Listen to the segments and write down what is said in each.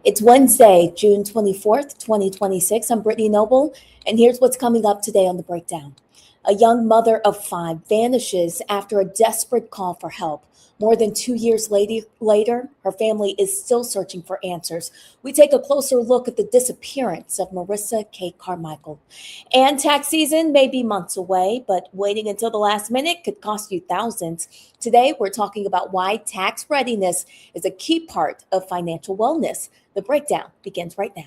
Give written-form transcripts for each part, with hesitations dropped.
It's Wednesday, June 24th, 2026. I'm Brittany Noble, and here's what's coming up today on the breakdown. A young mother of 5 vanishes after a desperate call for help. More than 2 years later, her family is still searching for answers. We take a closer look at the disappearance of Marissa Carmichael. And tax season may be months away, but waiting until the last minute could cost you thousands. Today, we're talking about why tax readiness is a key part of financial wellness. The breakdown begins right now.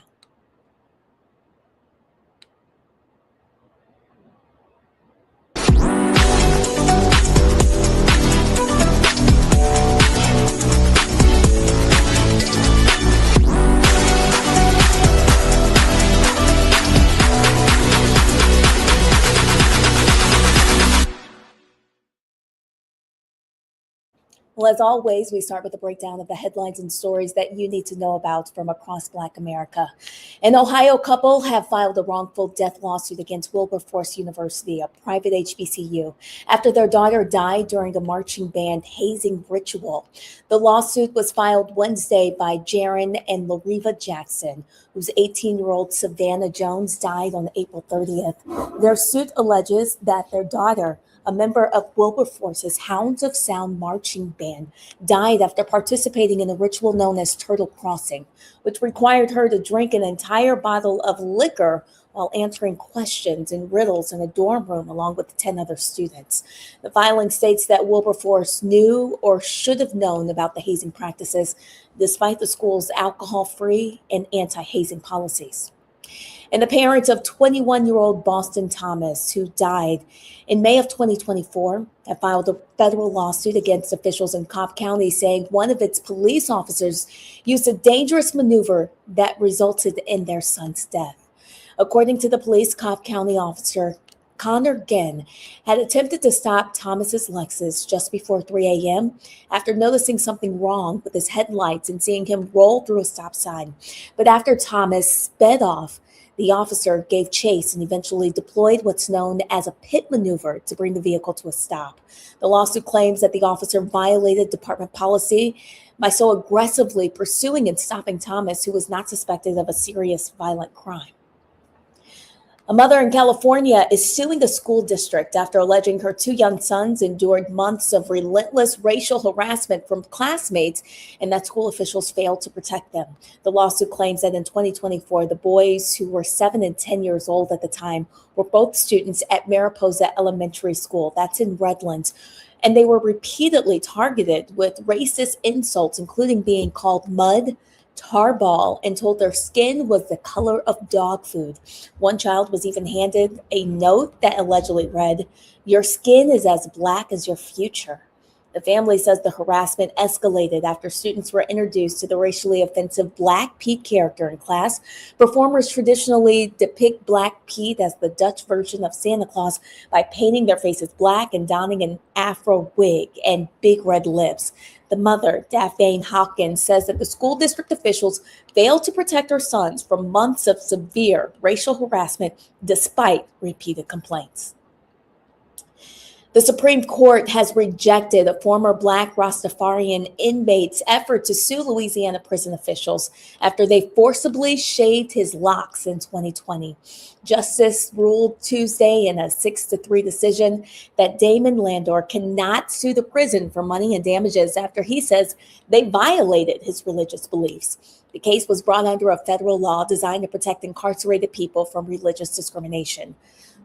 Well, as always, we start with a breakdown of the headlines and stories that you need to know about from across Black America. An Ohio couple have filed a wrongful death lawsuit against Wilberforce University, a private HBCU, after their daughter died during a marching band hazing ritual. The lawsuit was filed Wednesday by Jaron and Lariva Jackson, whose 18-year-old Savannah Jones died on April 30th. Their suit alleges that their daughter, a member of Wilberforce's Hounds of Sound marching band, died after participating in a ritual known as Turtle Crossing, which required her to drink an entire bottle of liquor while answering questions and riddles in a dorm room along with 10 other students. The filing states that Wilberforce knew or should have known about the hazing practices, despite the school's alcohol-free and anti-hazing policies. And the parents of 21-year-old Boston Thomas, who died in May of 2024, have filed a federal lawsuit against officials in Cobb County, saying one of its police officers used a dangerous maneuver that resulted in their son's death. According to the police, Cobb County officer Connor Ginn had attempted to stop Thomas's Lexus just before 3 a.m. after noticing something wrong with his headlights and seeing him roll through a stop sign. But after Thomas sped off, the officer gave chase and eventually deployed what's known as a pit maneuver to bring the vehicle to a stop. The lawsuit claims that the officer violated department policy by so aggressively pursuing and stopping Thomas, who was not suspected of a serious violent crime. A mother in California is suing a school district after alleging her 2 young sons endured months of relentless racial harassment from classmates and that school officials failed to protect them. The lawsuit claims that in 2024, the boys, who were 7 and 10 years old at the time, were both students at Mariposa Elementary School, that's in Redlands, and they were repeatedly targeted with racist insults, including being called mud, tarball, and told their skin was the color of dog food. One child was even handed a note that allegedly read, "Your skin is as black as your future." The family says the harassment escalated after students were introduced to the racially offensive Black Pete character in class. Performers traditionally depict Black Pete as the Dutch version of Santa Claus by painting their faces black and donning an afro wig and big red lips. The mother, Daphne Hawkins, says that the school district officials failed to protect her sons from months of severe racial harassment despite repeated complaints. The Supreme Court has rejected a former Black Rastafarian inmate's effort to sue Louisiana prison officials after they forcibly shaved his locks in 2020. Justice ruled Tuesday in a 6-3 decision that Damon Landor cannot sue the prison for money and damages after he says they violated his religious beliefs. The case was brought under a federal law designed to protect incarcerated people from religious discrimination.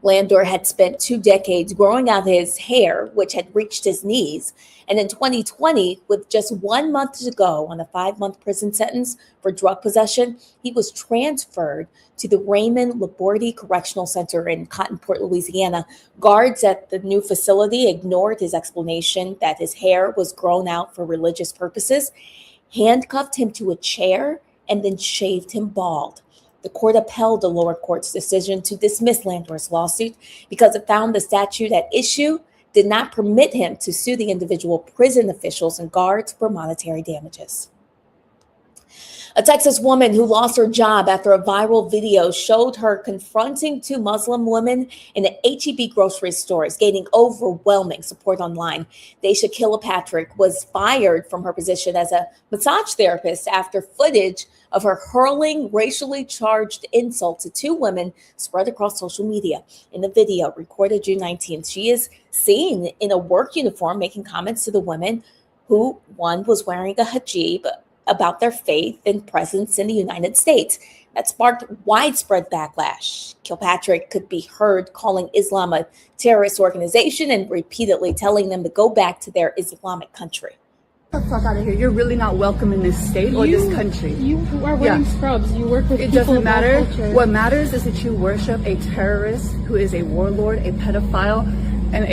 Landor had spent 2 decades growing out his hair, which had reached his knees. And in 2020, with just 1 month to go on a 5-month prison sentence for drug possession, he was transferred to the Raymond Labordi Correctional Center in Cotton Port, Louisiana. Guards at the new facility ignored his explanation that his hair was grown out for religious purposes, handcuffed him to a chair, and then shaved him bald. The court upheld the lower court's decision to dismiss Landor's lawsuit because it found the statute at issue did not permit him to sue the individual prison officials and guards for monetary damages. A Texas woman who lost her job after a viral video showed her confronting 2 Muslim women in an H-E-B grocery store is gaining overwhelming support online. Daisha Kilpatrick was fired from her position as a massage therapist after footage of her hurling racially charged insults to 2 women spread across social media. In the video recorded June 19th, she is seen in a work uniform making comments to the women, who one was wearing a hijab, about their faith and presence in the United States. That sparked widespread backlash. Kilpatrick could be heard calling Islam a terrorist organization and repeatedly telling them to go back to their Islamic country. Get the fuck out of here. You're really not welcome in this state or this country. You are wearing scrubs. You work with it people doesn't matter. of all culture. What matters is that you worship a terrorist who is a warlord, a pedophile, and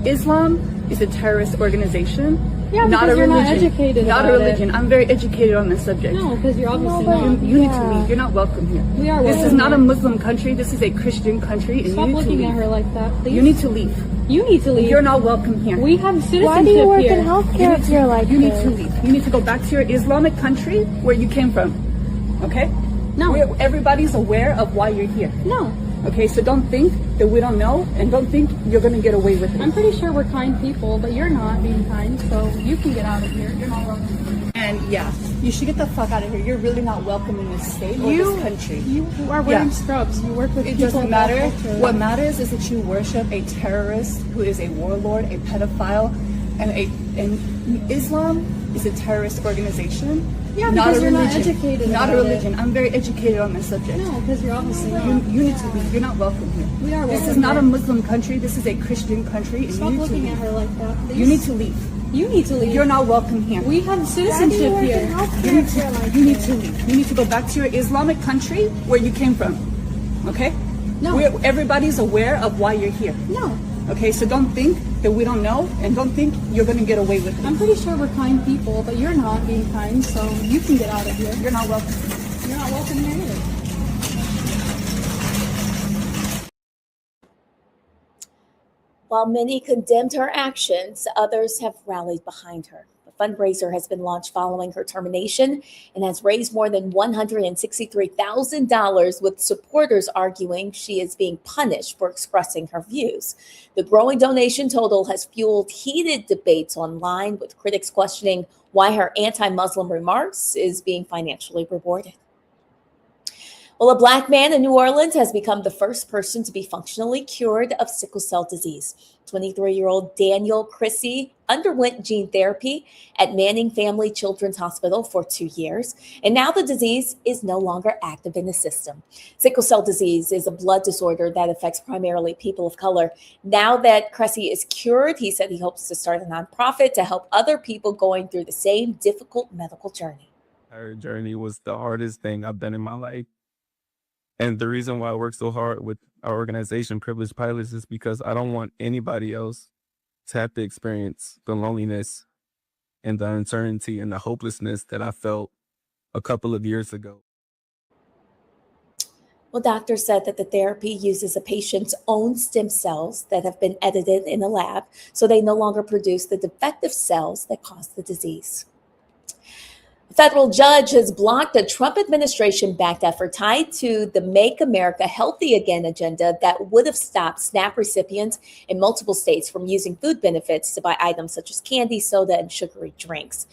Islam is a terrorist organization. Yeah, not because a you're religion. not educated Not about a religion. it. I'm very educated on this subject. No, because you're obviously not. You need to leave. You're not welcome here. We are This welcome is not here. a Muslim country. This is a Christian country. And Stop you need to looking at leave. her like that, please. You need to leave. You need to leave. You're not welcome here. We have citizenship Why do you work here. in healthcare if you're like You need this? to leave. You need to go back to your Islamic country where you came from. Okay? No. Everybody's aware of why you're here. No. Okay, so don't think that we don't know, and don't think you're going to get away with it. I'm pretty sure we're kind people, but you're not being kind, so you can get out of here. You're not welcome. And yeah, you should get the fuck out of here. You're really not welcome in this state or this country. You are wearing scrubs. You work with It people doesn't of all matter. culture. What matters is that you worship a terrorist who is a warlord, a pedophile, and Islam is a terrorist organization. Yeah, not because a you're not religion. educated Not a about religion. I'm very educated on this subject. No, because you're obviously not. You need to leave. You're not welcome here. We are This welcome is not a here. Muslim country. This is a Christian country. And Stop you need to looking leave. at her like that, please. You need to leave. You need to leave. You're not welcome here. We have citizenship here. You need to leave. You need to go back to your Islamic country where you came from. Okay? No. Everybody's aware of why you're here. No. Okay, so don't think that we don't know, and don't think you're going to get away with it. I'm pretty sure we're kind people, but you're not being kind, so you can get out of here. You're not welcome. You're not welcome here either. While many condemned her actions, others have rallied behind her. A fundraiser has been launched following her termination and has raised more than $163,000, with supporters arguing she is being punished for expressing her views. The growing donation total has fueled heated debates online, with critics questioning why her anti-Muslim remarks is being financially rewarded. Well, a Black man in New Orleans has become the first person to be functionally cured of sickle cell disease. 23-year-old Daniel Chrissy underwent gene therapy at Manning Family Children's Hospital for 2 years, and now the disease is no longer active in the system. Sickle cell disease is a blood disorder that affects primarily people of color. Now that Chrissy is cured, he said he hopes to start a nonprofit to help other people going through the same difficult medical journey. Her journey was the hardest thing I've done in my life. And the reason why I work so hard with our organization, Privileged Pilots, is because I don't want anybody else to have to experience the loneliness and the uncertainty and the hopelessness that I felt a couple of years ago. Well, doctors said that the therapy uses a patient's own stem cells that have been edited in a lab, so they no longer produce the defective cells that cause the disease. A federal judge has blocked a Trump administration-backed effort tied to the Make America Healthy Again agenda that would have stopped SNAP recipients in multiple states from using food benefits to buy items such as candy, soda, and sugary drinks.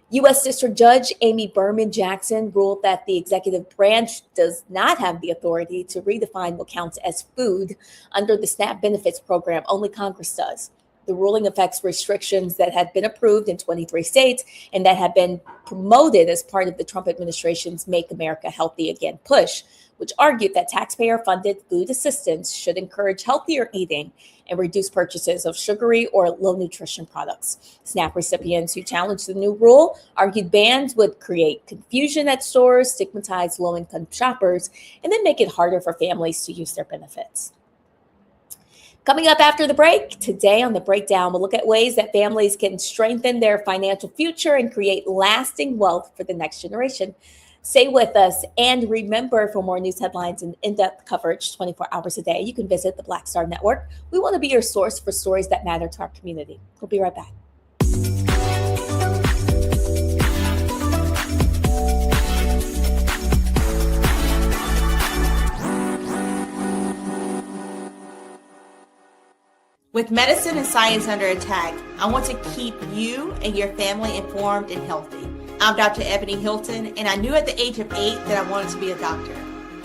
U.S. District Judge Amy Berman Jackson ruled that the executive branch does not have the authority to redefine what counts as food under the SNAP benefits program. Only Congress does. The ruling affects restrictions that had been approved in 23 states and that have been promoted as part of the Trump administration's Make America Healthy Again push, which argued that taxpayer-funded food assistance should encourage healthier eating and reduce purchases of sugary or low-nutrition products. SNAP recipients who challenged the new rule argued bans would create confusion at stores, stigmatize low-income shoppers, and then make it harder for families to use their benefits. Coming up after the break, today on The Breakdown, we'll look at ways that families can strengthen their financial future and create lasting wealth for the next generation. Stay with us, and remember, for more news headlines and in-depth coverage 24 hours a day, you can visit the Black Star Network. We want to be your source for stories that matter to our community. We'll be right back. With medicine and science under attack, I want to keep you and your family informed and healthy. I'm Dr. Ebony Hilton, and I knew at the age of 8 that I wanted to be a doctor.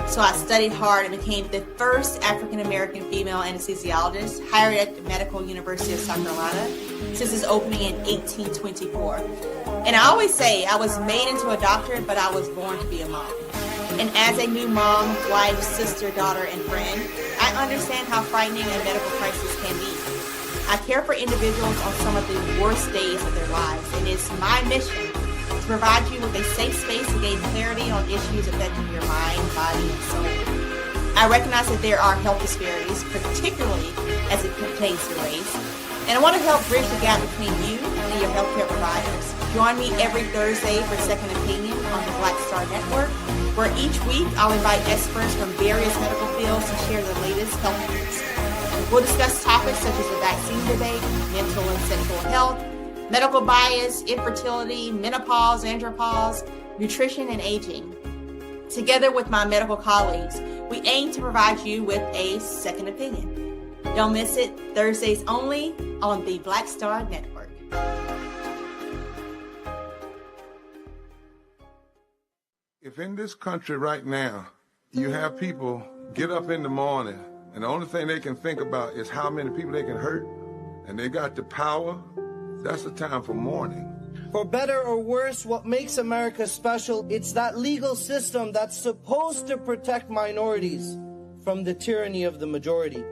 So I studied hard and became the first African-American female anesthesiologist hired at the Medical University of South Carolina since its opening in 1824. And I always say I was made into a doctor, but I was born to be a mom. And as a new mom, wife, sister, daughter, and friend, I understand how frightening a medical crisis can be. I care for individuals on some of the worst days of their lives, and it's my mission to provide you with a safe space to gain clarity on issues affecting your mind, body, and soul. I recognize that there are health disparities, particularly as it pertains to race, and I want to help bridge the gap between you and your healthcare providers. Join me every Thursday for Second Opinion on the Black Star Network, where each week I'll invite experts from various medical fields to share the latest health news. We'll discuss topics such as the vaccine debate, mental and sexual health, medical bias, infertility, menopause, andropause, nutrition, and aging. Together with my medical colleagues, we aim to provide you with a second opinion. Don't miss it, Thursdays only on the Black Star Network. If in this country right now, you have people get up in the morning and the only thing they can think about is how many people they can hurt, and they got the power, that's the time for mourning. For better or worse, what makes America special, it's that legal system that's supposed to protect minorities from the tyranny of the majority.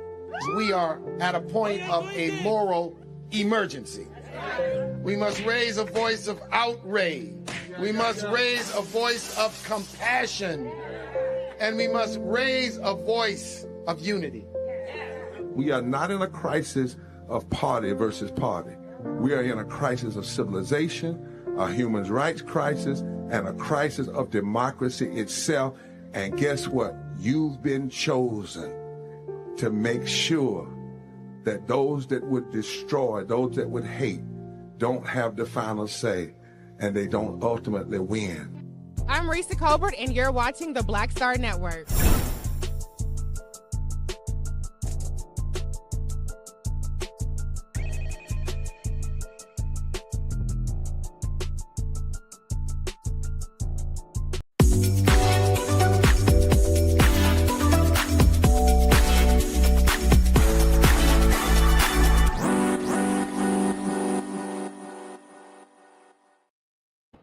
We are at a point of a moral emergency. We must raise a voice of outrage. We must raise a voice of compassion. And we must raise a voice of unity. We are not in a crisis of party versus party. We are in a crisis of civilization, a human rights crisis, and a crisis of democracy itself. And guess what? You've been chosen to make sure that those that would destroy, those that would hate, don't have the final say, and they don't ultimately win. I'm Marissa Colbert, and you're watching the Black Star Network.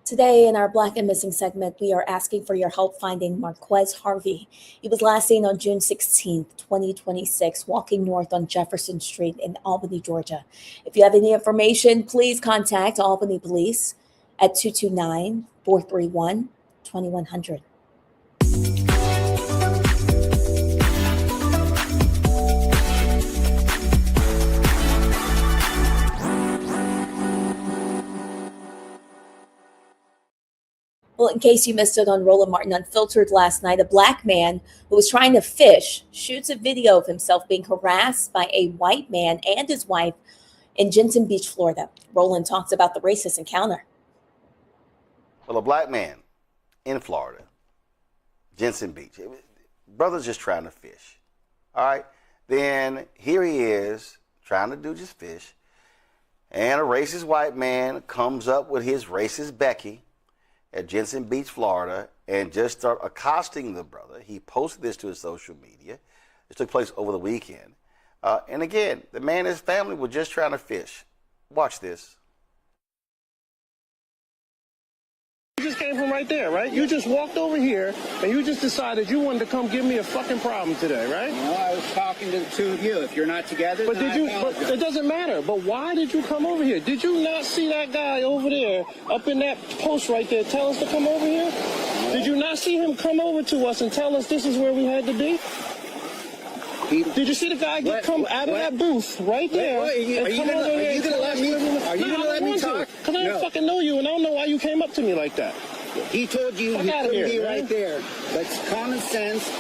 Today in our Black and Missing segment, we are asking for your help finding Marquez Harvey. He was last seen on June 16th, 2026, walking north on Jefferson Street in Albany, Georgia. If you have any information, please contact Albany Police at 229-431-2100. Well, in case you missed it on Roland Martin Unfiltered last night, a black man who was trying to fish shoots a video of himself being harassed by a white man and his wife in Jensen Beach, Florida. Roland talks about the racist encounter. Well, a black man in Florida, Jensen Beach, brother's just trying to fish. All right. Then here he is trying to do just fish. And a racist white man comes up with his racist Becky at Jensen Beach, Florida, and just start accosting the brother. He posted this to his social media. This took place over the weekend. And again, the man and his family were just trying to fish. Watch this. You just came from right there, right? You just walked over here, and you just decided you wanted to come give me a fucking problem today, right? No, I was talking to the two of you. If you're not together, But then did you? But it doesn't matter. But why did you come over here? Did you not see that guy over there, up in that post right there, tell us to come over here? No. Did you not see him come over to us and tell us this is where we had to be? Did you see the guy come out of that booth right there? Are you going to let me talk? Because I don't fucking know you, and I don't know why you came up to me like that. He told you he couldn't be right there. That's common sense,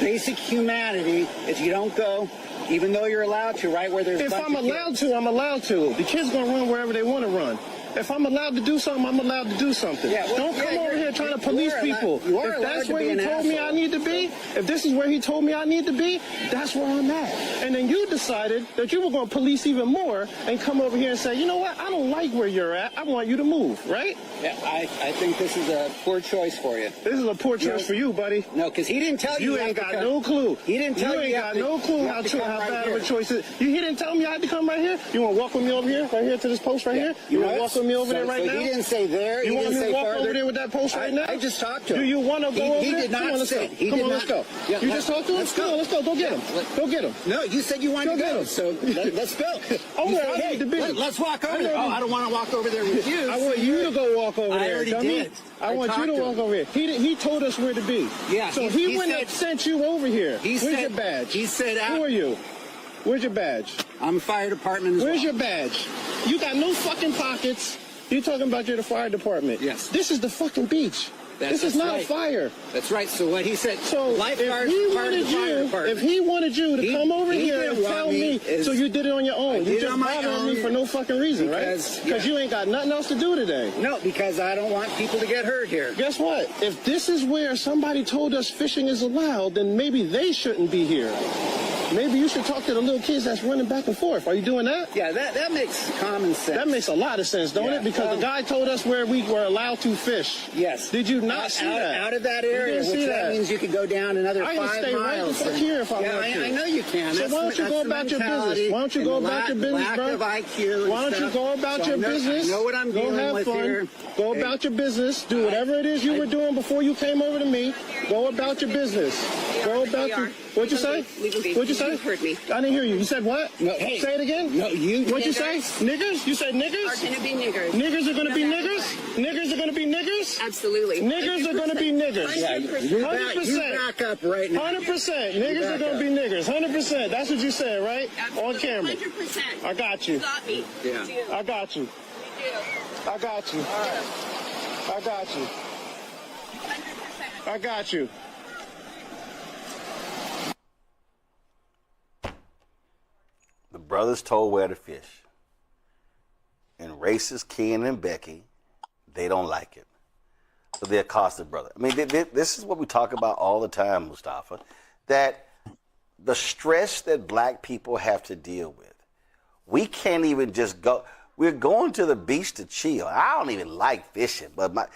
basic humanity. If you don't go, even though you're allowed to, right where there's. If I'm allowed to, I'm allowed to. The kids gonna run wherever they want to run. If I'm allowed to do something, I'm allowed to do something. Yeah, well, don't come over here trying to police people. If that's where he told me I need to be, if this is where he told me I need to be, that's where I'm at. And then you decided that you were going to police even more and come over here and say, you know what, I don't like where you're at. I want you to move, right? Yeah, I think this is a poor choice for you. This is a poor choice for you, buddy. No, because he didn't tell you. You ain't got no clue. He didn't tell you. You ain't got no clue how bad of a choice it is. He didn't tell me I had to come right here. You want to walk with me over here, right here to this post right here? You want to walk with me over there right now? He didn't say there. You want me to walk farther. over there with that post right now? I just talked to him. Do you want to go over there? He did not Come on, let's say. go. He Come did on, not. let's go. Yeah, you just talked to him? Let's go. Let's go. Go get him. Go get him. No, you said you wanted to go. So let's go. I need to be. Let's walk over there. Oh, I don't want to walk over there with you. I want you to go walk over there. I already did. I want you to walk over here. He told us where to be. Yeah. So he wouldn't have sent you over here. Where's your badge? He said, who are you? Where's your badge? I'm fire department. Where's your badge? You got no fucking pockets. You talking about you're the fire department? Yes. This is the fucking beach. This is not a fire. That's right. So what he said. So lifeguards if he wanted you to come over here and tell me, so you did it on your own. You just bothered me for no fucking reason, right? Because you ain't got nothing else to do today. No, because I don't want people to get hurt here. Guess what? If this is where somebody told us fishing is allowed, then maybe they shouldn't be here. Maybe you should talk to the little kids that's running back and forth. Are you doing that? Yeah, that makes common sense. That makes a lot of sense, don't it? Because the guy told us where we were allowed to fish. Yes. Did you not see that? Out of that area, which that means you could go down another 5 miles. I can stay right the fuck here if I want to. I know you can. So why don't you go about your business? Why don't you go about your business, bro? Why don't you go about your business? I know what I'm dealing with here. Go about your business. Do whatever it is you were doing before you came over to me. Go about your business. Go about your... What'd you say? What'd you say? You heard me. I didn't hear you. You said what? No, hey. Say it again? No, you... What'd you say? Niggers? You said niggers? Are going to be niggers. Niggers are going to be niggers? Niggers are going to be niggers? Absolutely. Niggers are going to be niggers. 100%. You back up right now. 100%. Niggers are going to be niggers. 100%. That's what you said, right? Absolutely. On camera. 100%. I got you. You got me. Yeah. You do. I got you. You do. I got you. All right. I got you. 100%. I got you. The brothers told where to fish. And racist Ken and Becky, they don't like it. So they accost the brother. I mean, this is what we talk about all the time, Mustafa, that the stress that black people have to deal with. We can't even just go. We're going to the beach to chill. I don't even like fishing, but my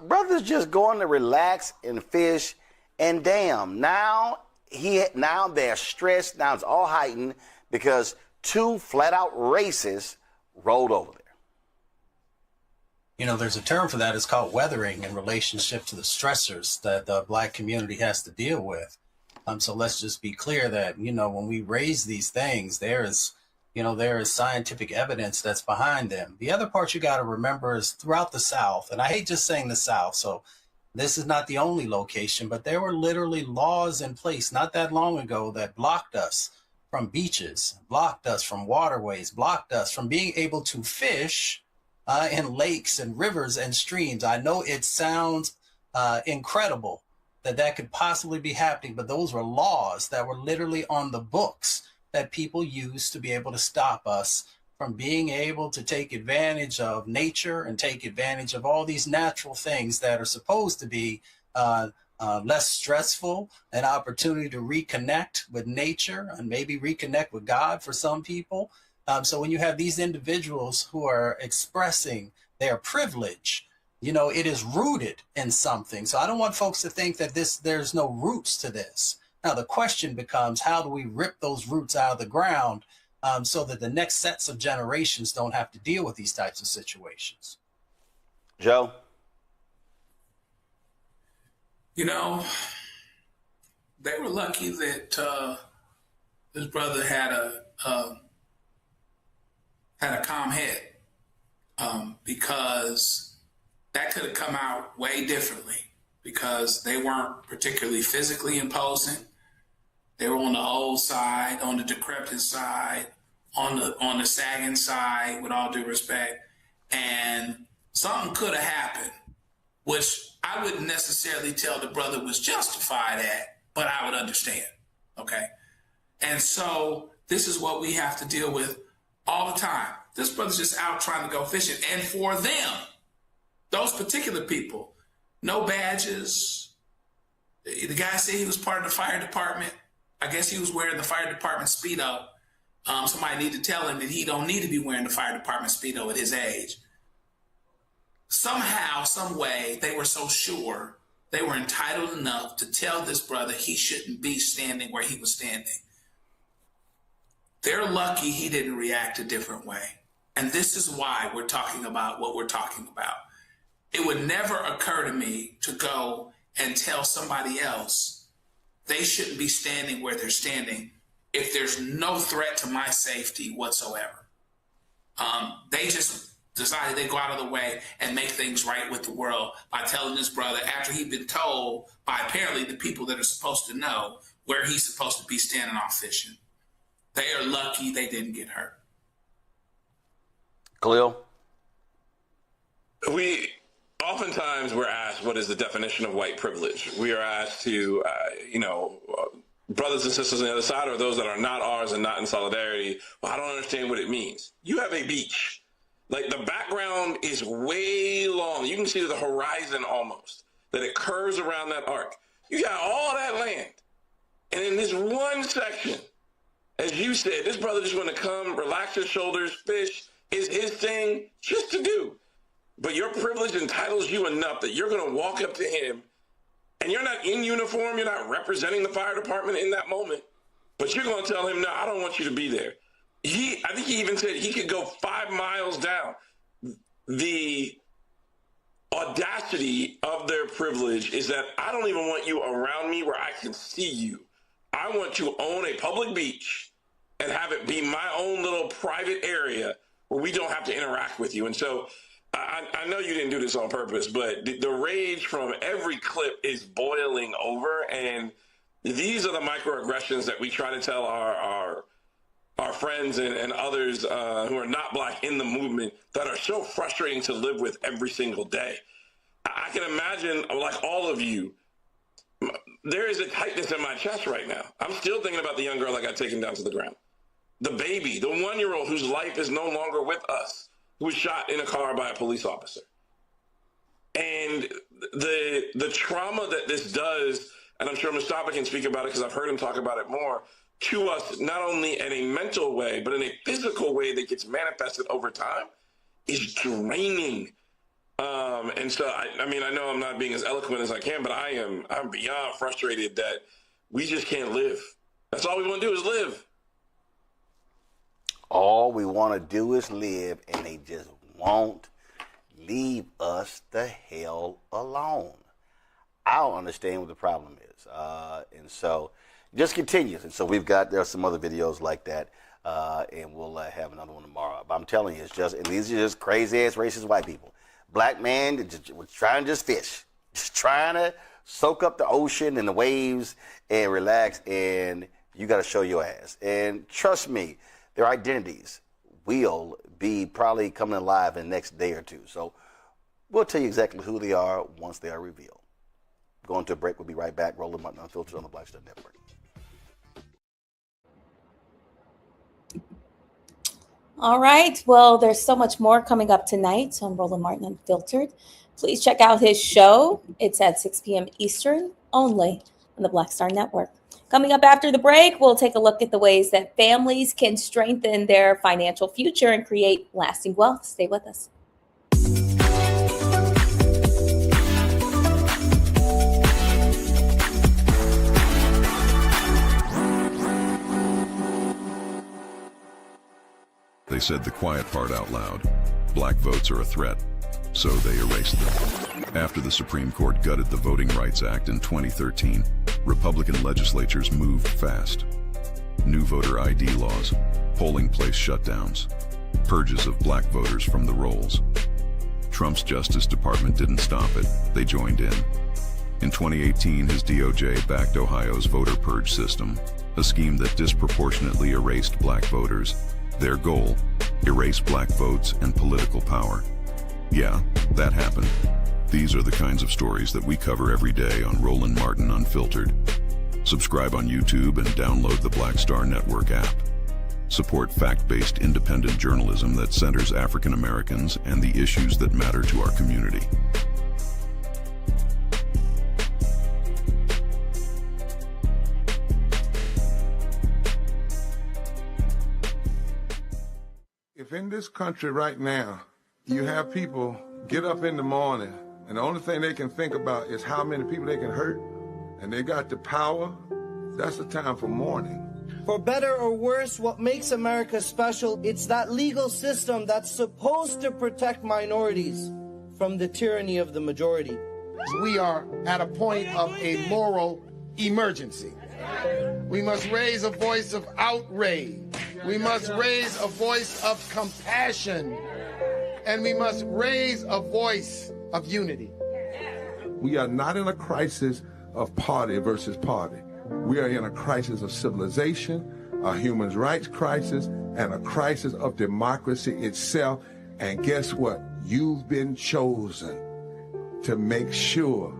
brothers just going to relax and fish. And damn, now they're stressed. Now it's all heightened because 2 flat-out racists rolled over there. You know, there's a term for that. It's called weathering in relationship to the stressors that the black community has to deal with. So let's just be clear that, you know, when we raise these things, there is scientific evidence that's behind them. The other part you got to remember is throughout the South, and I hate just saying the South, so this is not the only location, but there were literally laws in place not that long ago that blocked us from beaches, blocked us from waterways, blocked us from being able to fish in lakes and rivers and streams. I know it sounds incredible that could possibly be happening, but those were laws that were literally on the books that people used to be able to stop us from being able to take advantage of nature and take advantage of all these natural things that are supposed to be less stressful, an opportunity to reconnect with nature and maybe reconnect with God for some people. So when you have these individuals who are expressing their privilege, you know, it is rooted in something. So I don't want folks to think that there's no roots to this. Now, the question becomes, how do we rip those roots out of the ground so that the next sets of generations don't have to deal with these types of situations? Joe? You know, they were lucky that his brother had a calm head, because that could have come out way differently, because they weren't particularly physically imposing. They were on the old side, on the decrepit side, on the sagging side, with all due respect, and something could have happened, which I wouldn't necessarily tell the brother was justified at, but I would understand, okay? And so this is what we have to deal with all the time. This brother's just out trying to go fishing. And for them, those particular people, no badges. The guy said he was part of the fire department. I guess he was wearing the fire department Speedo. Somebody need to tell him that he don't need to be wearing the fire department Speedo at his age. Somehow, some way, they were so sure they were entitled enough to tell this brother he shouldn't be standing where he was standing. They're lucky he didn't react a different way. And this is why we're talking about what we're talking about. It would never occur to me to go and tell somebody else they shouldn't be standing where they're standing if there's no threat to my safety whatsoever. They just decided they'd go out of the way and make things right with the world by telling this brother, after he'd been told by apparently the people that are supposed to know where he's supposed to be standing off fishing. They are lucky they didn't get hurt. Khalil? Oftentimes we're asked, what is the definition of white privilege? We are asked to, brothers and sisters on the other side, or those that are not ours and not in solidarity, well, I don't understand what it means. You have a beach. Like, the background is way long. You can see the horizon almost, that it curves around that arc. You got all that land. And in this one section, as you said, this brother just want to come, relax his shoulders, fish is his thing just to do. But your privilege entitles you enough that you're going to walk up to him, and you're not in uniform, you're not representing the fire department in that moment, but you're going to tell him, no, I don't want you to be there. I think he even said he could go 5 miles down. The audacity of their privilege is that I don't even want you around me where I can see you. I want to own a public beach and have it be my own little private area where we don't have to interact with you. And so I know you didn't do this on purpose, but the rage from every clip is boiling over. And these are the microaggressions that we try to tell our friends and others who are not Black in the movement that are so frustrating to live with every single day. I can imagine, like all of you, there is a tightness in my chest right now. I'm still thinking about the young girl that got taken down to the ground. The baby, the 1-year-old whose life is no longer with us, who was shot in a car by a police officer. And the trauma that this does, and I'm sure Mustafa can speak about it because I've heard him talk about it more, to us, not only in a mental way, but in a physical way that gets manifested over time, is draining. And so, I mean, I know I'm not being as eloquent as I can, but I'm beyond frustrated that we just can't live. That's all we want to do is live. All we want to do is live, and they just won't leave us the hell alone. I don't understand what the problem is. And so it just continues. And so there are some other videos like that, and we'll have another one tomorrow. But I'm telling you, and these are just crazy-ass racist white people. Black man that was trying to just fish, just trying to soak up the ocean and the waves and relax, and you got to show your ass. And trust me, their identities will be probably coming alive in the next day or two. So we'll tell you exactly who they are once they are revealed. Going to a break. We'll be right back. Roland Martin Unfiltered on the Black Star Network. All right. Well, there's so much more coming up tonight on Roland Martin Unfiltered. Please check out his show. It's at 6 p.m. Eastern, only on the Black Star Network. Coming up after the break, we'll take a look at the ways that families can strengthen their financial future and create lasting wealth. Stay with us. said the quiet part out loud. Black votes are a threat, so they erased them. After the Supreme Court gutted the Voting Rights Act in 2013, Republican legislatures moved fast. New voter ID laws, polling place shutdowns, purges of black voters from the rolls. Trump's Justice Department didn't stop it, they joined in. In 2018, his DOJ backed Ohio's voter purge system, a scheme that disproportionately erased black voters. Their goal, erase black votes and political power. Yeah, that happened. These are the kinds of stories that we cover every day on Roland Martin Unfiltered. Subscribe on YouTube and download the Black Star Network app. Support fact-based independent journalism that centers African Americans and the issues that matter to our community. If in this country right now, you have people get up in the morning and the only thing they can think about is how many people they can hurt, and they got the power, that's the time for mourning. For better or worse, what makes America special, it's that legal system that's supposed to protect minorities from the tyranny of the majority. We are at a point of a moral emergency. We must raise a voice of outrage. We must raise a voice of compassion. And we must raise a voice of unity. We are not in a crisis of party versus party. We are in a crisis of civilization, a human rights crisis, and a crisis of democracy itself. And guess what? You've been chosen to make sure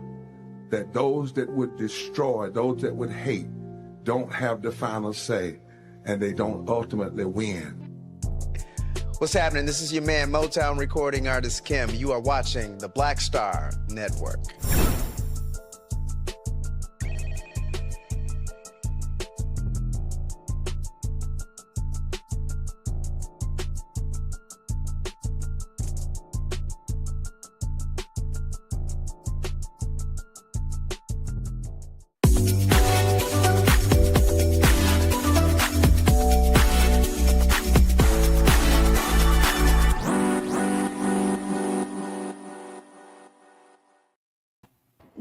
that those that would destroy, those that would hate, don't have the final say, and they don't ultimately win. What's happening? This is your man, Motown recording artist Kim. You are watching the Black Star Network.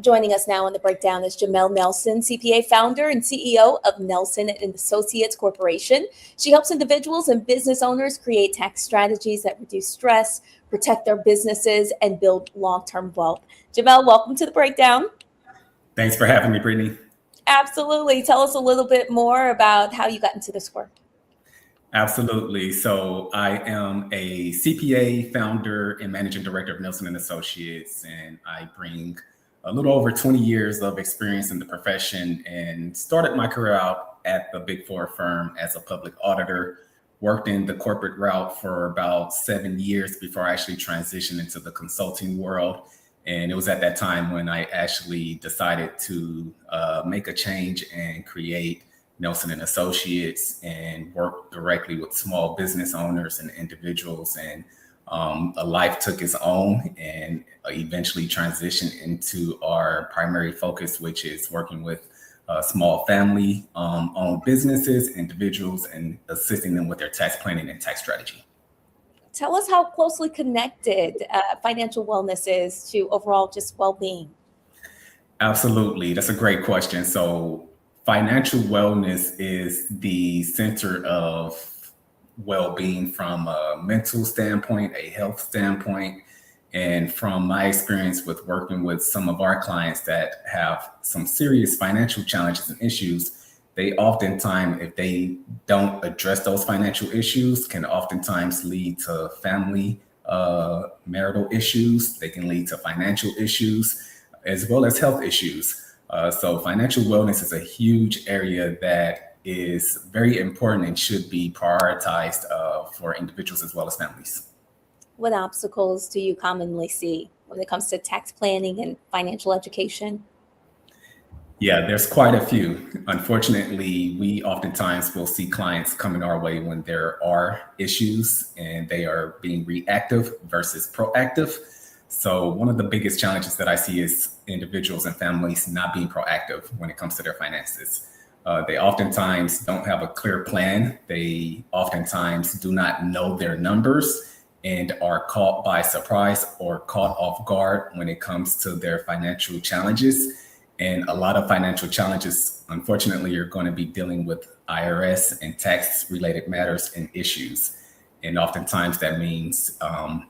Joining us now on the breakdown is Jamel Nelson, CPA founder and CEO of Nelson and Associates Corporation. She helps individuals and business owners create tax strategies that reduce stress, protect their businesses, and build long-term wealth. Jamel, welcome to the breakdown. Thanks for having me, Brittany. Absolutely. Tell us a little bit more about how you got into this work. Absolutely. So I am a CPA founder and managing director of Nelson and Associates, and I bring a little over 20 years of experience in the profession and started my career out at the Big Four firm as a public auditor, worked in the corporate route for about 7 years before I actually transitioned into the consulting world. And it was at that time when I actually decided to make a change and create Nelson and Associates and work directly with small business owners and individuals. And a life took its own and eventually transitioned into our primary focus, which is working with small family-owned businesses, individuals, and assisting them with their tax planning and tax strategy. Tell us how closely connected financial wellness is to overall just well-being. Absolutely. That's a great question. So financial wellness is the center of well-being from a mental standpoint, a health standpoint, and from my experience with working with some of our clients that have some serious financial challenges and issues, they oftentimes, if they don't address those financial issues, can oftentimes lead to family marital issues. They can lead to financial issues as well as health issues. So financial wellness is a huge area that is very important and should be prioritized for individuals as well as families. What obstacles do you commonly see when it comes to tax planning and financial education? Yeah, there's quite a few. Unfortunately, we oftentimes will see clients coming our way when there are issues and they are being reactive versus proactive. So one of the biggest challenges that I see is individuals and families not being proactive when it comes to their finances. They oftentimes don't have a clear plan. They oftentimes do not know their numbers and are caught by surprise or caught off guard when it comes to their financial challenges. And a lot of financial challenges, unfortunately, are going to be dealing with IRS and tax related matters and issues. And oftentimes that means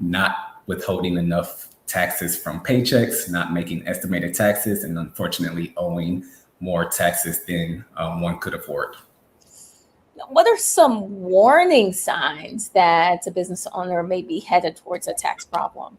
not withholding enough taxes from paychecks, not making estimated taxes, and unfortunately owing more taxes than one could afford. What are some warning signs that a business owner may be headed towards a tax problem?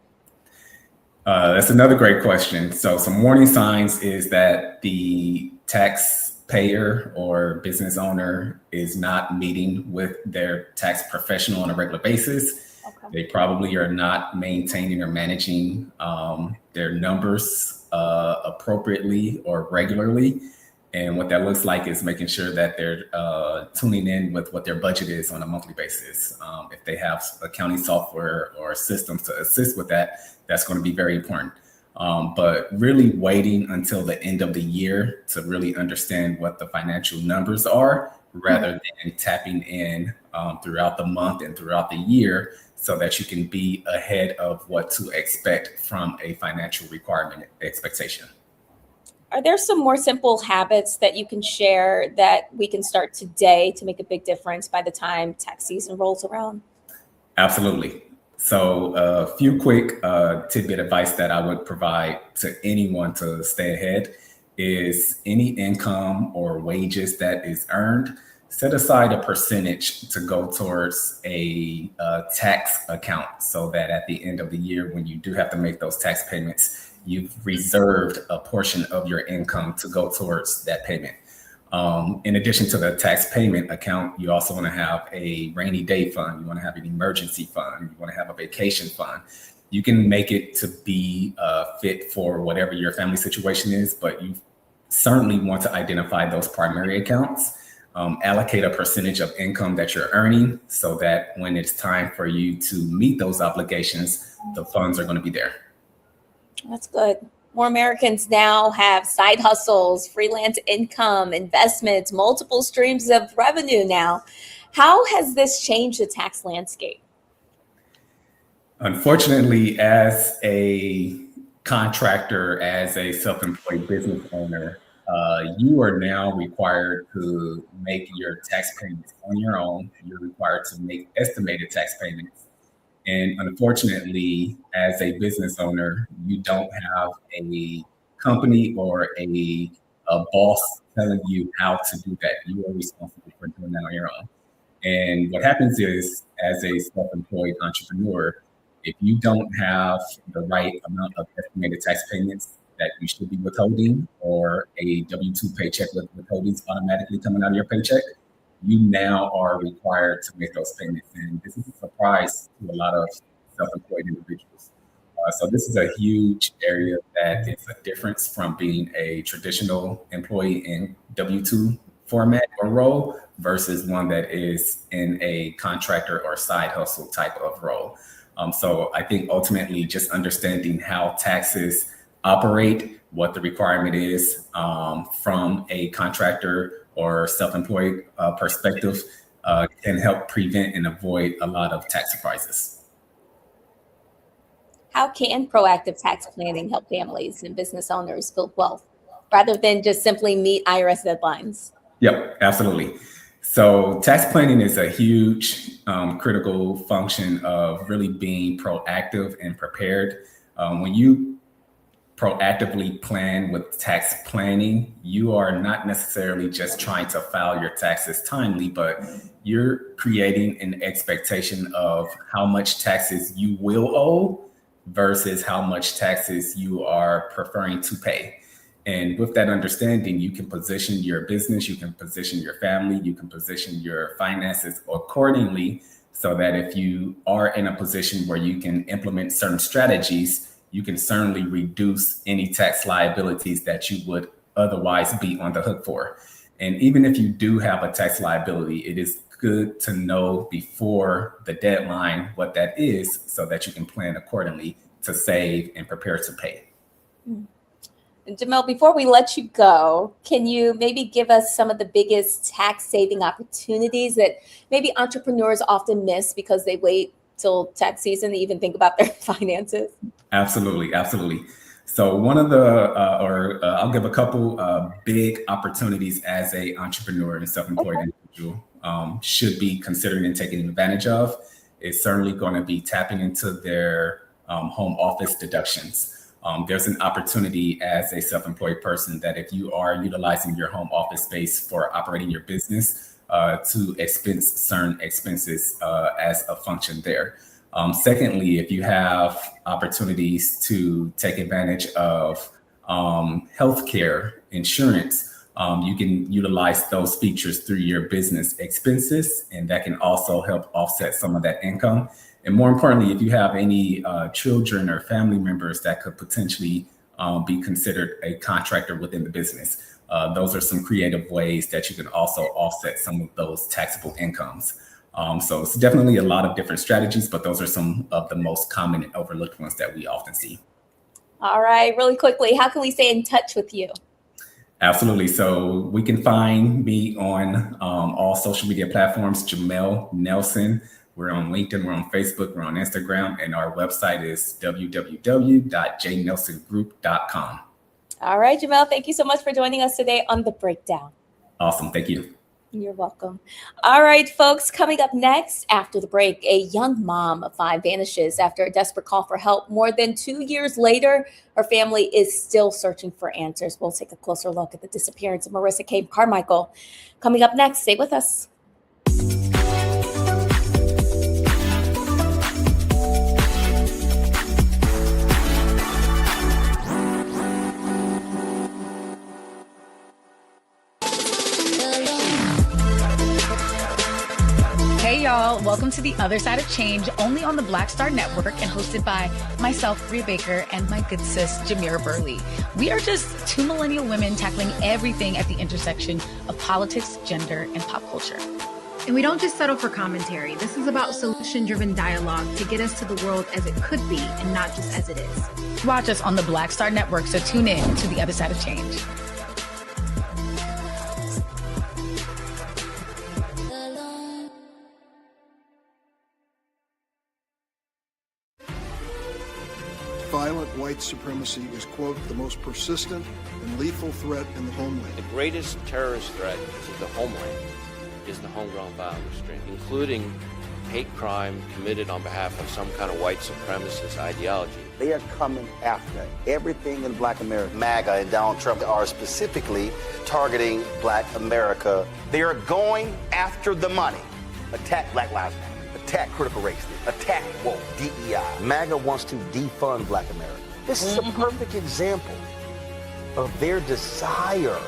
That's another great question. So some warning signs is that the taxpayer or business owner is not meeting with their tax professional on a regular basis. Okay. They probably are not maintaining or managing their numbers appropriately or regularly. And what that looks like is making sure that they're tuning in with what their budget is on a monthly basis. If they have accounting software or systems to assist with that, that's going to be very important. But really waiting until the end of the year to really understand what the financial numbers are, rather than tapping in throughout the month and throughout the year, so that you can be ahead of what to expect from a financial requirement expectation. Are there some more simple habits that you can share that we can start today to make a big difference by the time tax season rolls around? Absolutely. So a few quick tidbit advice that I would provide to anyone to stay ahead is any income or wages that is earned, set aside a percentage to go towards a tax account, so that at the end of the year, when you do have to make those tax payments, you've reserved a portion of your income to go towards that payment. In addition to the tax payment account, you also want to have a rainy day fund. You want to have an emergency fund. You want to have a vacation fund. You can make it to be fit for whatever your family situation is, but you certainly want to identify those primary accounts, allocate a percentage of income that you're earning, so that when it's time for you to meet those obligations, the funds are going to be there. That's good. More Americans now have side hustles, freelance income, investments, multiple streams of revenue now. How has this changed the tax landscape? Unfortunately, as a contractor, as a self-employed business owner, you are now required to make your tax payments on your own. You're required to make estimated tax payments. And unfortunately, as a business owner, you don't have a company or a boss telling you how to do that. You are responsible for doing that on your own. And what happens is, as a self-employed entrepreneur, if you don't have the right amount of estimated tax payments that you should be withholding, or a W-2 paycheck with withholdings automatically coming out of your paycheck, you now are required to make those payments. And this is a surprise to a lot of self-employed individuals. So this is a huge area that is a difference from being a traditional employee in W-2 format or role versus one that is in a contractor or side hustle type of role. So I think ultimately just understanding how taxes operate, what the requirement is from a contractor or self-employed perspective can help prevent and avoid a lot of tax surprises. How can proactive tax planning help families and business owners build wealth rather than just simply meet IRS deadlines? Yep, absolutely. So tax planning is a huge critical function of really being proactive and prepared. When you proactively plan with tax planning, you are not necessarily just trying to file your taxes timely, but you're creating an expectation of how much taxes you will owe versus how much taxes you are preferring to pay. And with that understanding, you can position your business, you can position your family, you can position your finances accordingly, so that if you are in a position where you can implement certain strategies, you can certainly reduce any tax liabilities that you would otherwise be on the hook for. And even if you do have a tax liability, it is good to know before the deadline what that is, so that you can plan accordingly to save and prepare to pay. And Jamel, before we let you go, can you maybe give us some of the biggest tax saving opportunities that maybe entrepreneurs often miss because they wait till tax season to even think about their finances? Absolutely, absolutely. So one of the, I'll give a couple big opportunities as a entrepreneur and self-employed individual should be considering and taking advantage of. Is certainly going to be tapping into their home office deductions. There's an opportunity as a self-employed person that if you are utilizing your home office space for operating your business to expense certain expenses as a function there. Secondly, if you have opportunities to take advantage of healthcare insurance, you can utilize those features through your business expenses, and that can also help offset some of that income. And more importantly, if you have any children or family members that could potentially be considered a contractor within the business, those are some creative ways that you can also offset some of those taxable incomes. So it's definitely a lot of different strategies, but those are some of the most common and overlooked ones that we often see. All right, really quickly, how can we stay in touch with you? Absolutely. So we can find me on all social media platforms, Jamel Nelson. We're on LinkedIn, we're on Facebook, we're on Instagram, and our website is www.jnelsongroup.com. All right, Jamel, thank you so much for joining us today on The Breakdown. Awesome. Thank you. You're welcome. All right, folks, coming up next after the break, a young mom of 5 vanishes after a desperate call for help. More than 2 years later, her family is still searching for answers. We'll take a closer look at the disappearance of Marissa Carmichael. Coming up next, stay with us. Hey y'all, welcome to The Other Side of Change, only on the Black Star Network and hosted by myself, Bria Baker, and my good sis, Jamira Burley. We are just 2 millennial women tackling everything at the intersection of politics, gender, and pop culture. And we don't just settle for commentary. This is about solution-driven dialogue to get us to the world as it could be and not just as it is. Watch us on the Black Star Network, so tune in to The Other Side of Change. Violent white supremacy is, quote, the most persistent and lethal threat in the homeland. The greatest terrorist threat to the homeland is the homegrown violence stream, including hate crime committed on behalf of some kind of white supremacist ideology. They are coming after everything in Black America. MAGA and Donald Trump are specifically targeting Black America. They are going after the money. Attack Black Lives Matter. Attack critical race theory, attack woke, DEI. MAGA wants to defund Black America. This is a perfect example of their desire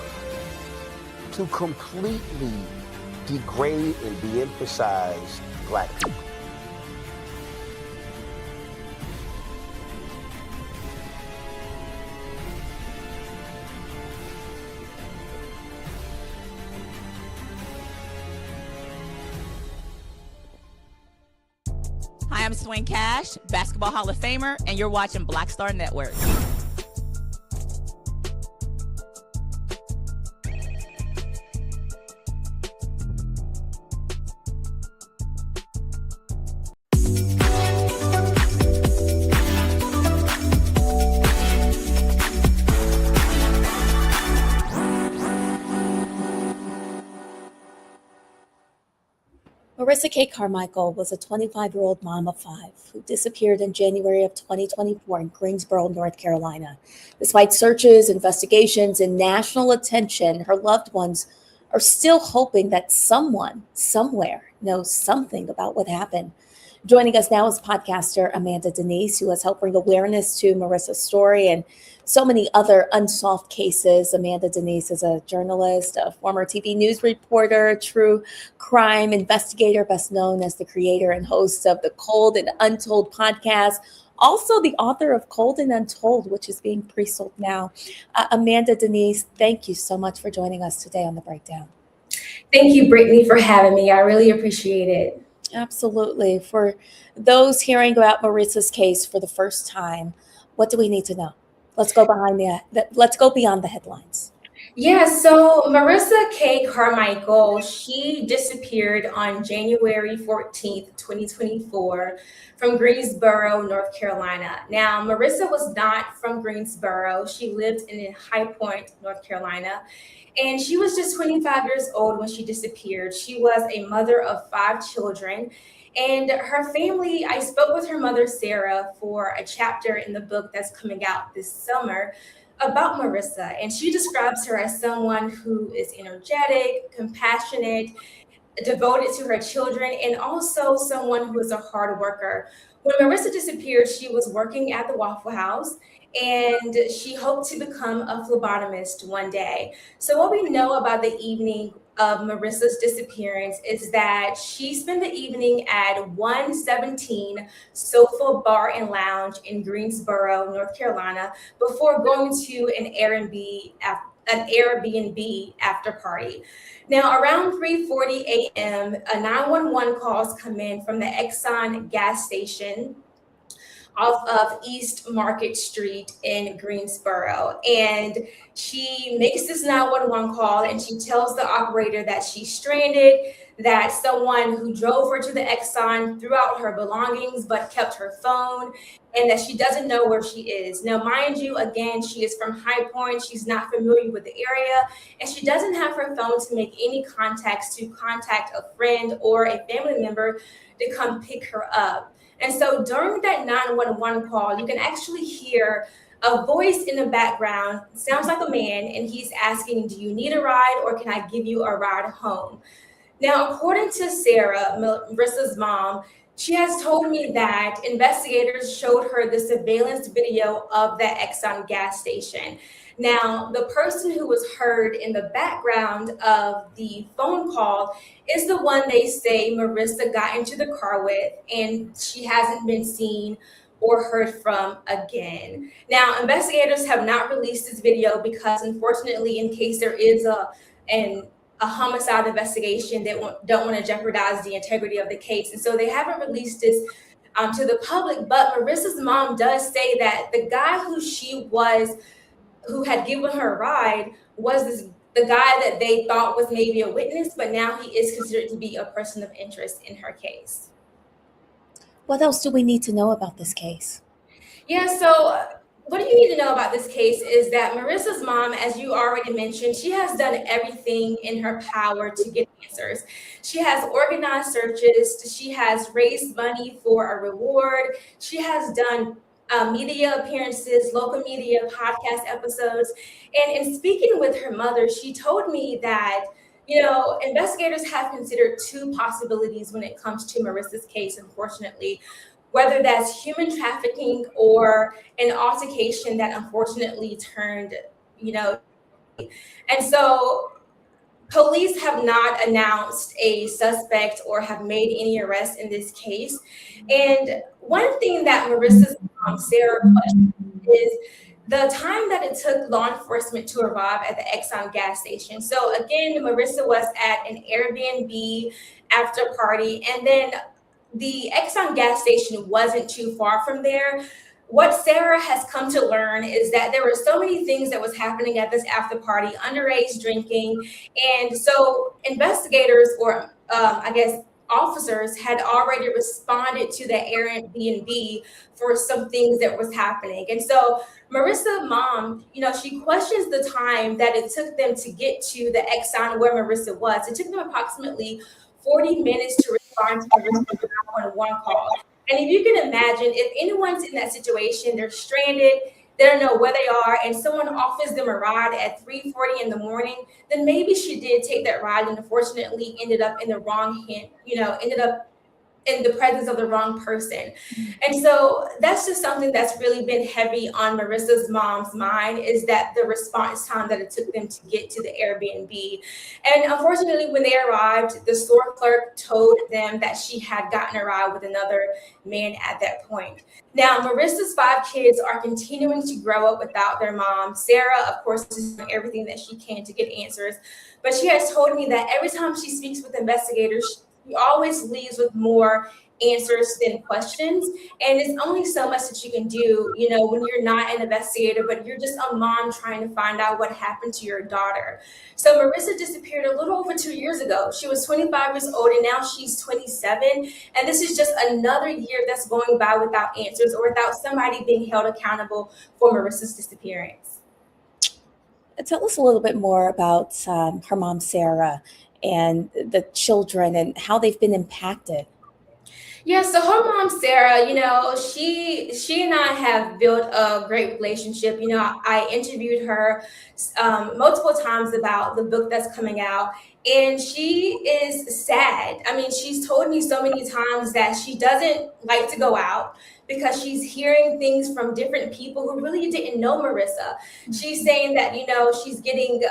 to completely degrade and de-emphasize Black people. Hi, I'm Swain Cash, Basketball Hall of Famer, and you're watching Black Star Network. Marissa Carmichael was a 25-year-old mom of 5 who disappeared in January of 2024 in Greensboro, North Carolina. Despite searches, investigations, and national attention, her loved ones are still hoping that someone, somewhere, knows something about what happened. Joining us now is podcaster Amanda Denise, who has helped bring awareness to Marissa's story and so many other unsolved cases. Amanda Denise is a journalist, a former TV news reporter, true crime investigator, best known as the creator and host of the Cold and Untold podcast, also the author of Cold and Untold, which is being pre-sold now. Amanda Denise, thank you so much for joining us today on The Breakdown. Thank you, Brittany, for having me. I really appreciate it. Absolutely. For those hearing about Marissa's case for the first time, what do we need to know? Let's go let's go beyond the headlines. Yeah, so Marissa K. Carmichael, she disappeared on January 14th, 2024 from Greensboro, North Carolina. Now, Marissa was not from Greensboro. She lived in High Point, North Carolina, and she was just 25 years old when she disappeared. She was a mother of 5 children. And her family, I spoke with her mother, Sarah, for a chapter in the book that's coming out this summer about Marissa. And she describes her as someone who is energetic, compassionate, devoted to her children, and also someone who is a hard worker. When Marissa disappeared, she was working at the Waffle House, and she hoped to become a phlebotomist one day. So what we know about the evening of Marissa's disappearance is that she spent the evening at 117 Sofa Bar and Lounge in Greensboro, North Carolina, before going to an Airbnb after party. Now, around 3:40 a.m., a 911 calls come in from the Exxon gas station off of East Market Street in Greensboro. And she makes this 911 call and she tells the operator that she's stranded, that someone who drove her to the Exxon threw out her belongings but kept her phone, and that she doesn't know where she is. Now, mind you, again, she is from High Point. She's not familiar with the area, and she doesn't have her phone to make any contacts to contact a friend or a family member to come pick her up. And so during that 911 call, you can actually hear a voice in the background. It sounds like a man, and he's asking, do you need a ride or can I give you a ride home? Now, according to Sarah, Marissa's mom, she has told me that investigators showed her the surveillance video of that Exxon gas station. Now, the person who was heard in the background of the phone call is the one they say Marissa got into the car with, and she hasn't been seen or heard from again. Now, investigators have not released this video because, unfortunately, in case there is a homicide investigation, they don't want to jeopardize the integrity of the case. And so they haven't released this to the public. But Marissa's mom does say that the guy who had given her a ride was the guy that they thought was maybe a witness, but now he is considered to be a person of interest in her case. What else do we need to know about this case? Yeah, so what you need to know about this case is that Marissa's mom, as you already mentioned, she has done everything in her power to get answers. She has organized searches. She has raised money for a reward. She has done media appearances, local media podcast episodes. And in speaking with her mother, she told me that, investigators have considered 2 possibilities when it comes to Marissa's case, unfortunately, whether that's human trafficking or an altercation that unfortunately turned, And so police have not announced a suspect or have made any arrests in this case. And one thing that Marissa's mom, Sarah, questioned is the time that it took law enforcement to arrive at the Exxon gas station. So again, Marissa was at an Airbnb after party, and then the Exxon gas station wasn't too far from there. What Sarah has come to learn is that there were so many things that was happening at this after party, underage drinking. And so investigators, or officers, had already responded to the Airbnb for some things that was happening. And so Marissa's mom, she questions the time that it took them to get to the Exxon where Marissa was. It took them approximately 40 minutes to respond to Marissa's 911 call. And if you can imagine, if anyone's in that situation, they're stranded, they don't know where they are, and someone offers them a ride at 3:40 in the morning, then maybe she did take that ride and unfortunately ended up in the wrong hand, ended up in the presence of the wrong person. And so that's just something that's really been heavy on Marissa's mom's mind, is that the response time that it took them to get to the Airbnb. And unfortunately, when they arrived, the store clerk told them that she had gotten a ride with another man at that point. Now, Marissa's 5 kids are continuing to grow up without their mom. Sarah, of course, is doing everything that she can to get answers, but she has told me that every time she speaks with investigators, she always leaves with more answers than questions. And it's only so much that you can do, you know, when you're not an investigator, but you're just a mom trying to find out what happened to your daughter. So Marissa disappeared a little over 2 years ago. She was 25 years old and now she's 27. And this is just another year that's going by without answers or without somebody being held accountable for Marissa's disappearance. Tell us a little bit more about her mom, Sarah, and the children and how they've been impacted. Yeah, so her mom, Sarah, you know, she and I have built a great relationship. You know, I interviewed her multiple times about the book that's coming out, and she is sad. I mean, she's told me so many times that she doesn't like to go out because she's hearing things from different people who really didn't know Marissa. She's saying that, you know, she's getting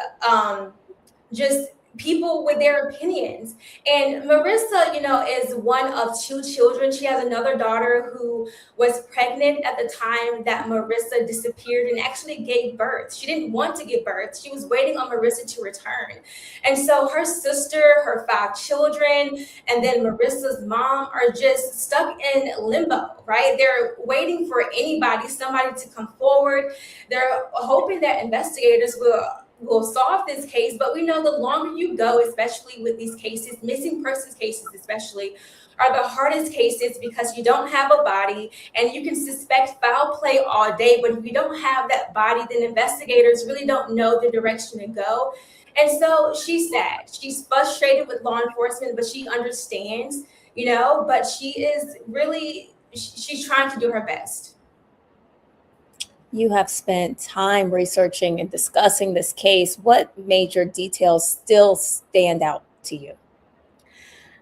just people with their opinions. And Marissa, you know, is one of 2 children. She has another daughter who was pregnant at the time that Marissa disappeared and actually gave birth. She didn't want to give birth. She was waiting on Marissa to return. And so her sister, her 5 children, and then Marissa's mom are just stuck in limbo, right? They're waiting for somebody to come forward. They're hoping that investigators will solve this case, but we know the longer you go, especially with these cases, missing persons cases especially, are the hardest cases because you don't have a body and you can suspect foul play all day, but if you don't have that body, then investigators really don't know the direction to go. And so she's sad. She's frustrated with law enforcement, but she understands, you know, but she's trying to do her best. You have spent time researching and discussing this case. What major details still stand out to you?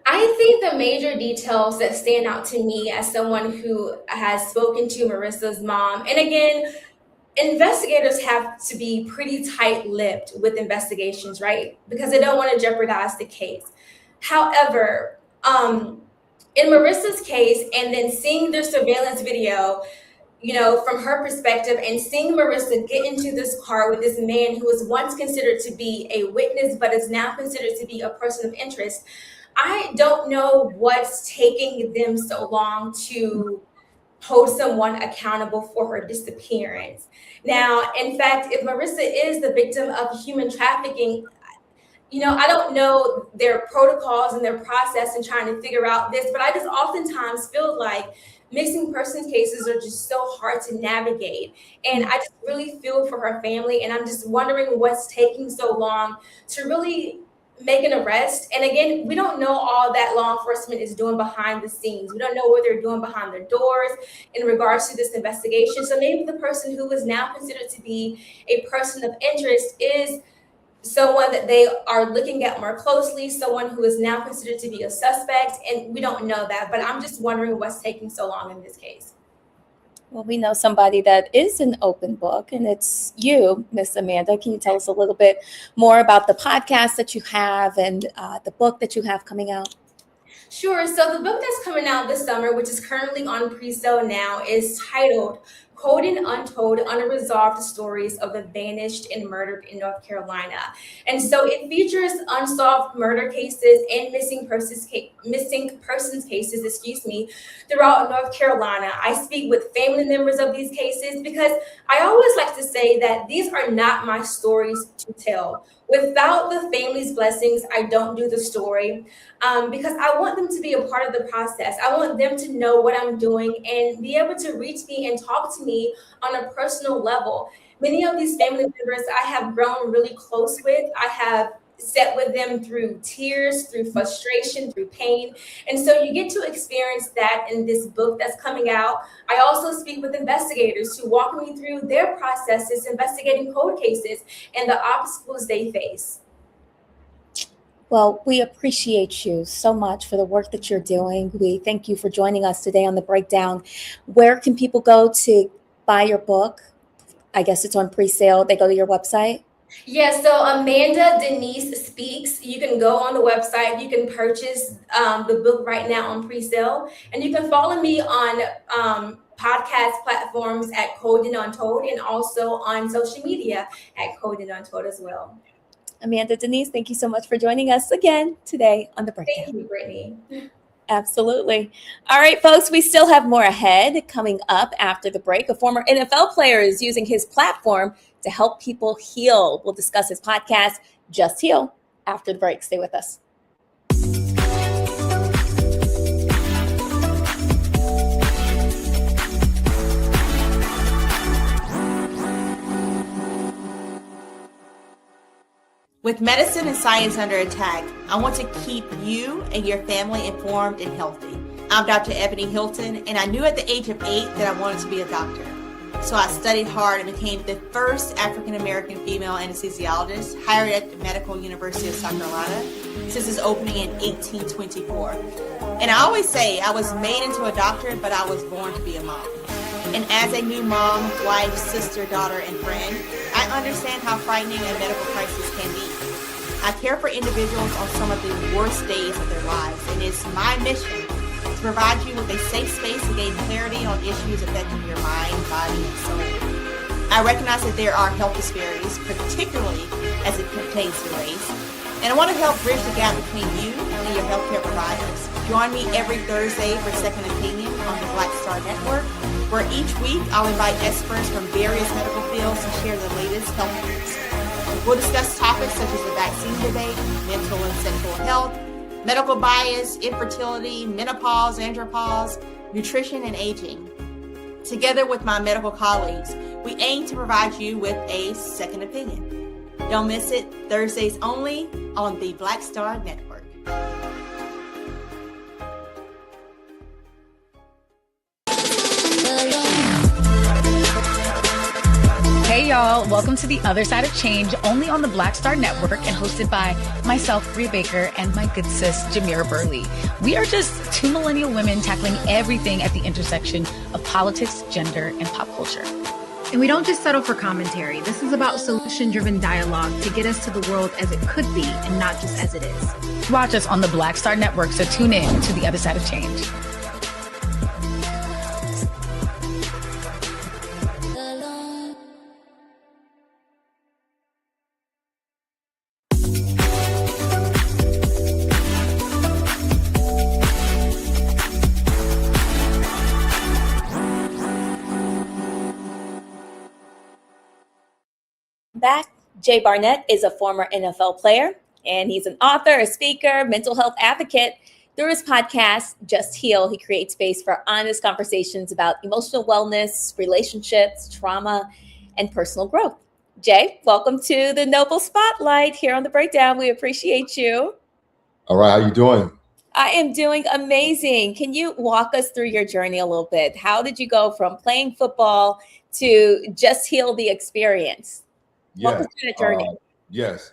I think the major details that stand out to me as someone who has spoken to Marissa's mom, and again, investigators have to be pretty tight-lipped with investigations, right? Because they don't want to jeopardize the case. However, in Marissa's case, and then seeing the surveillance video, you know, from her perspective, and seeing Marissa get into this car with this man who was once considered to be a witness, but is now considered to be a person of interest, I don't know what's taking them so long to hold someone accountable for her disappearance. Now, in fact, if Marissa is the victim of human trafficking, you know, I don't know their protocols and their process in trying to figure out this, but I just oftentimes feel like missing persons cases are just so hard to navigate. And I just really feel for her family. And I'm just wondering what's taking so long to really make an arrest. And again, we don't know all that law enforcement is doing behind the scenes. We don't know what they're doing behind their doors in regards to this investigation. So maybe the person who is now considered to be a person of interest is someone that they are looking at more closely, someone who is now considered to be a suspect, and we don't know that, but I'm just wondering what's taking so long in this case. Well, we know somebody that is an open book, and it's you, Miss Amanda. Can you tell us a little bit more about the podcast that you have and the book that you have coming out? Sure. So the book that's coming out this summer, which is currently on pre-sale now, is titled Cold and Untold Unresolved Stories of the Vanished and Murdered in North Carolina. And so it features unsolved murder cases and missing persons cases, throughout North Carolina. I speak with family members of these cases because I always like to say that these are not my stories to tell. Without the family's blessings, I don't do the story because I want them to be a part of the process. I want them to know what I'm doing and be able to reach me and talk to me on a personal level. Many of these family members I have grown really close with. I have sat with them through tears, through frustration, through pain. And so you get to experience that in this book that's coming out. I also speak with investigators who walk me through their processes investigating cold cases and the obstacles they face. Well, we appreciate you so much for the work that you're doing. We thank you for joining us today on The Breakdown. Where can people go to buy your book? I guess it's on pre-sale. They go to your website? Yeah, so Amanda Denise Speaks. You can go on the website. You can purchase the book right now on pre-sale. And you can follow me on podcast platforms at Cold and Untold, and also on social media at Cold and Untold as well. Amanda Denise, thank you so much for joining us again today on The Breakdown. Thank you, Brittany. Absolutely. All right, folks, we still have more ahead. Coming up after the break, a former NFL player is using his platform to help people heal. We'll discuss his podcast, Just Heal, after the break. Stay with us. With medicine and science under attack, I want to keep you and your family informed and healthy. I'm Dr. Ebony Hilton, and I knew at the age of 8 that I wanted to be a doctor. So I studied hard and became the first African-American female anesthesiologist hired at the Medical University of South Carolina since its opening in 1824. And I always say I was made into a doctor, but I was born to be a mom. And as a new mom, wife, sister, daughter, and friend, I understand how frightening a medical crisis can be. I care for individuals on some of the worst days of their lives, and it's my mission to provide you with a safe space to gain clarity on issues affecting your mind, body, and soul. I recognize that there are health disparities, particularly as it pertains to race, and I want to help bridge the gap between you and your healthcare providers. Join me every Thursday for Second Opinion on the Black Star Network, where each week I'll invite experts from various medical fields to share the latest health news. We'll discuss topics such as the vaccine debate, mental and sexual health, medical bias, infertility, menopause, andropause, nutrition, and aging. Together with my medical colleagues, we aim to provide you with a second opinion. Don't miss it, Thursdays only on the Black Star Network. Hey y'all, welcome to The Other Side of Change, only on the Black Star Network and hosted by myself, Bria Baker, and my good sis, Jamira Burley. We are just two millennial women tackling everything at the intersection of politics, gender, and pop culture. And we don't just settle for commentary. This is about solution-driven dialogue to get us to the world as it could be and not just as it is. Watch us on the Black Star Network, so tune in to The Other Side of Change. Back, Jay Barnett is a former NFL player, and he's an author, a speaker, mental health advocate. Through his podcast, Just Heal, he creates space for honest conversations about emotional wellness, relationships, trauma, and personal growth. Jay, welcome to the Noble Spotlight here on The Breakdown. We appreciate you. All right, how you doing? I am doing amazing. Can you walk us through your journey a little bit? How did you go from playing football to Just Heal the experience? Yeah, Walk us through that journey. yes,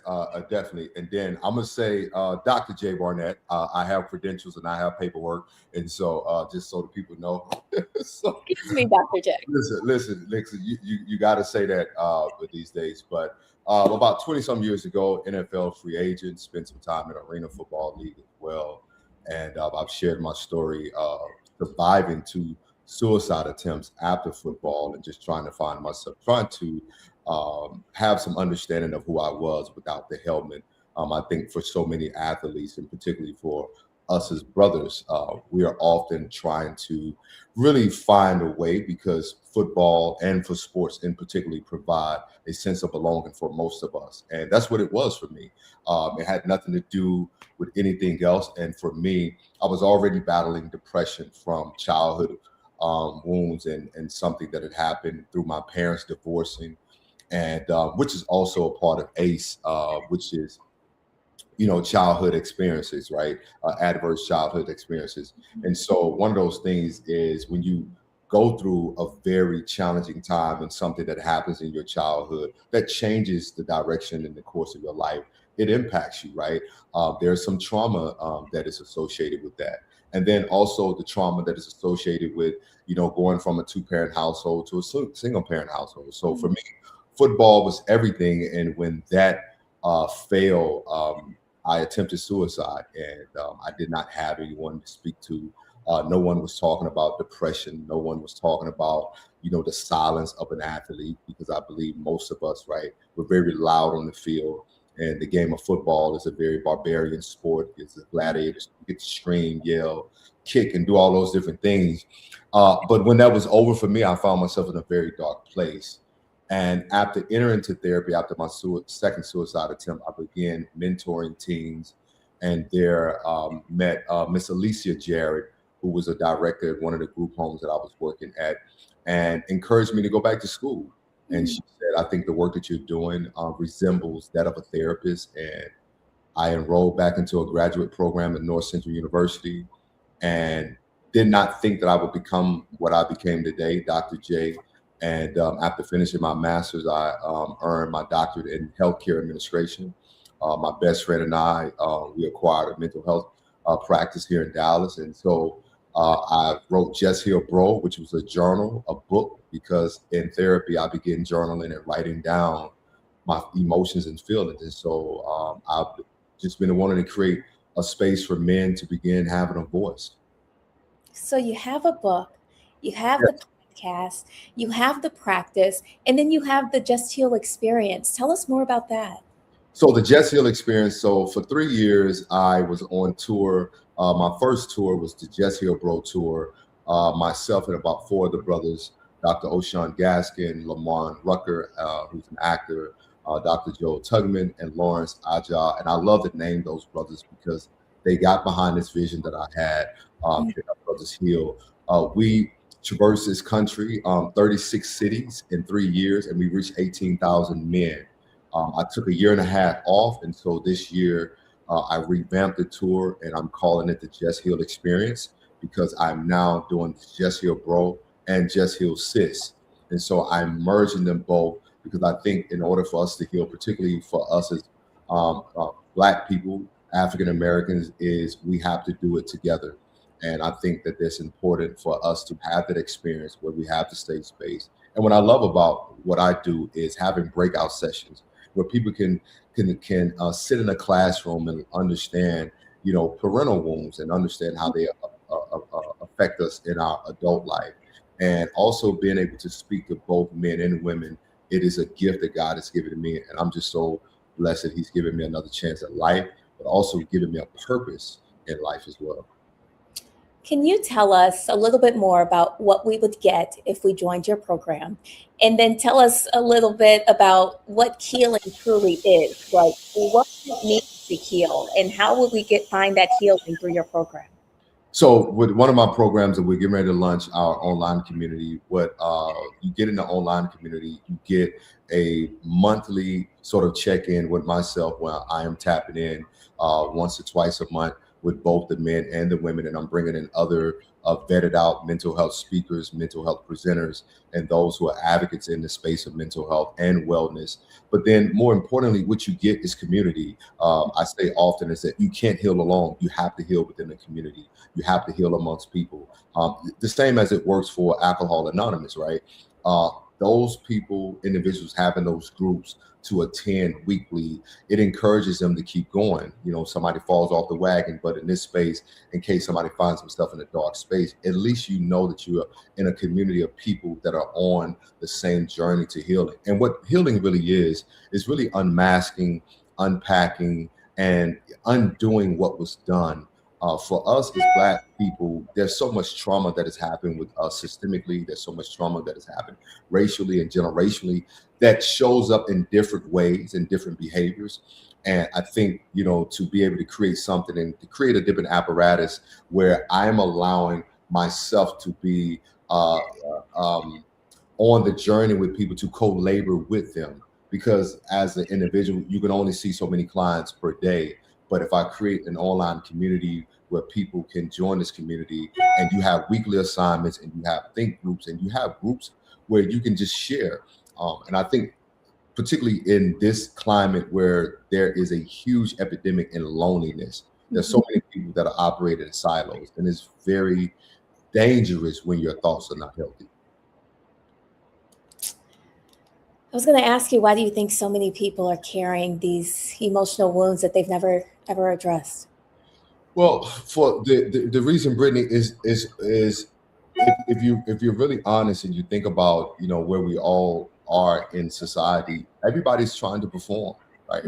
definitely. And then I'm gonna say, Dr. Jay Barnett. I have credentials and I have paperwork, and so just so the people know. So, Excuse me, Dr. Jay. listen. You got to say that these days. But about 20-some years ago, NFL free agent, spent some time in Arena Football League as well, and I've shared my story surviving 2 suicide attempts after football and just trying to find myself, trying to have some understanding of who I was without the helmet. I think for so many athletes, and particularly for us as brothers, we are often trying to really find a way, because football and for sports in particular provide a sense of belonging for most of us. And that's what it was for me. It had nothing to do with anything else. And for me, I was already battling depression from childhood wounds and something that had happened through my parents divorcing, and which is also a part of ACE, which is, childhood experiences, right? Adverse childhood experiences. And so one of those things is when you go through a very challenging time and something that happens in your childhood that changes the direction in the course of your life, it impacts you, right? There's some trauma that is associated with that. And then also the trauma that is associated with, going from a 2-parent household to a single-parent household. So for me, football was everything. And when that failed, I attempted suicide, and I did not have anyone to speak to. No one was talking about depression. No one was talking about, the silence of an athlete, because I believe most of us, right, we're very loud on the field And the game of football is a very barbarian sport. It's a gladiator. You get to scream, yell, kick, and do all those different things. But when that was over for me, I found myself in a very dark place. And after entering into therapy, after my second suicide attempt, I began mentoring teens, and there met Miss Alicia Jarrett, who was a director at one of the group homes that I was working at, and encouraged me to go back to school. And she said, I think the work that you're doing resembles that of a therapist. And I enrolled back into a graduate program at North Central University, and did not think that I would become what I became today, Dr. J. And after finishing my master's, I earned my doctorate in healthcare administration. My best friend and I, we acquired a mental health practice here in Dallas. And so I wrote Just Heal Bro, which was a journal, a book, because in therapy, I began journaling and writing down my emotions and feelings. And so I've just been wanting to create a space for men to begin having a voice. So you have a book, you have the podcast, you have the practice, and then you have the Just Heal experience. Tell us more about that. So the Just Heal experience. So for 3 years, I was on tour. My first tour was the Just Heal Bro tour. Myself and about 4 of the brothers, Dr. O'Shawn Gaskin, Lamont Rucker, who's an actor, Dr. Joe Tugman, and Lawrence Aja. And I love to name those brothers because they got behind this vision that I had. Brothers Heal. We traversed this country, 36 cities in 3 years, and we reached 18,000 men. I took a year and a half off, and so this year I revamped the tour, and I'm calling it the Just Heal Experience, because I'm now doing Just Heal Bro and Just Heal Sis. And so I'm merging them both, because I think in order for us to heal, particularly for us as Black people, African Americans, is we have to do it together. And I think that it's important for us to have that experience where we have the safe space. And what I love about what I do is having breakout sessions where people can sit in a classroom and understand, parental wounds, and understand how they affect us in our adult life. And also being able to speak to both men and women, it is a gift that God has given to me. And I'm just so blessed that He's given me another chance at life, but also given me a purpose in life as well. Can you tell us a little bit more about what we would get if we joined your program? And then tell us a little bit about what healing truly is. Like, what does it mean to heal? And how would we find that healing through your program? So with one of my programs that we're getting ready to launch, our online community, what you get in the online community, you get a monthly sort of check-in with myself where I am tapping in once or twice a month with both the men and the women. And I'm bringing in other vetted out mental health speakers, mental health presenters, and those who are advocates in the space of mental health and wellness. But then more importantly, what you get is community. I say often is that you can't heal alone. You have to heal within the community. You have to heal amongst people. The same as it works for Alcohol Anonymous, right? Those people, individuals having those groups to attend weekly, it encourages them to keep going. Somebody falls off the wagon, but in this space, in case somebody finds themselves in a dark space, at least you know that you are in a community of people that are on the same journey to healing. And what healing really is really unmasking, unpacking, and undoing what was done. For us as Black people, there's so much trauma that has happened with us systemically. There's so much trauma that has happened racially and generationally that shows up in different ways and different behaviors. And I think, to be able to create something and to create a different apparatus where I'm allowing myself to be on the journey with people, to co-labor with them. Because as an individual, you can only see so many clients per day. But if I create an online community where people can join this community, and you have weekly assignments, and you have think groups, and you have groups where you can just share. And I think particularly in this climate where there is a huge epidemic in loneliness, there's so many people that are operating in silos, and it's very dangerous when your thoughts are not healthy. I was going to ask you, why do you think so many people are carrying these emotional wounds that they've never ever addressed? Well, for the reason, Brittany, is if you're really honest and you think about where we all are in society, everybody's trying to perform, right?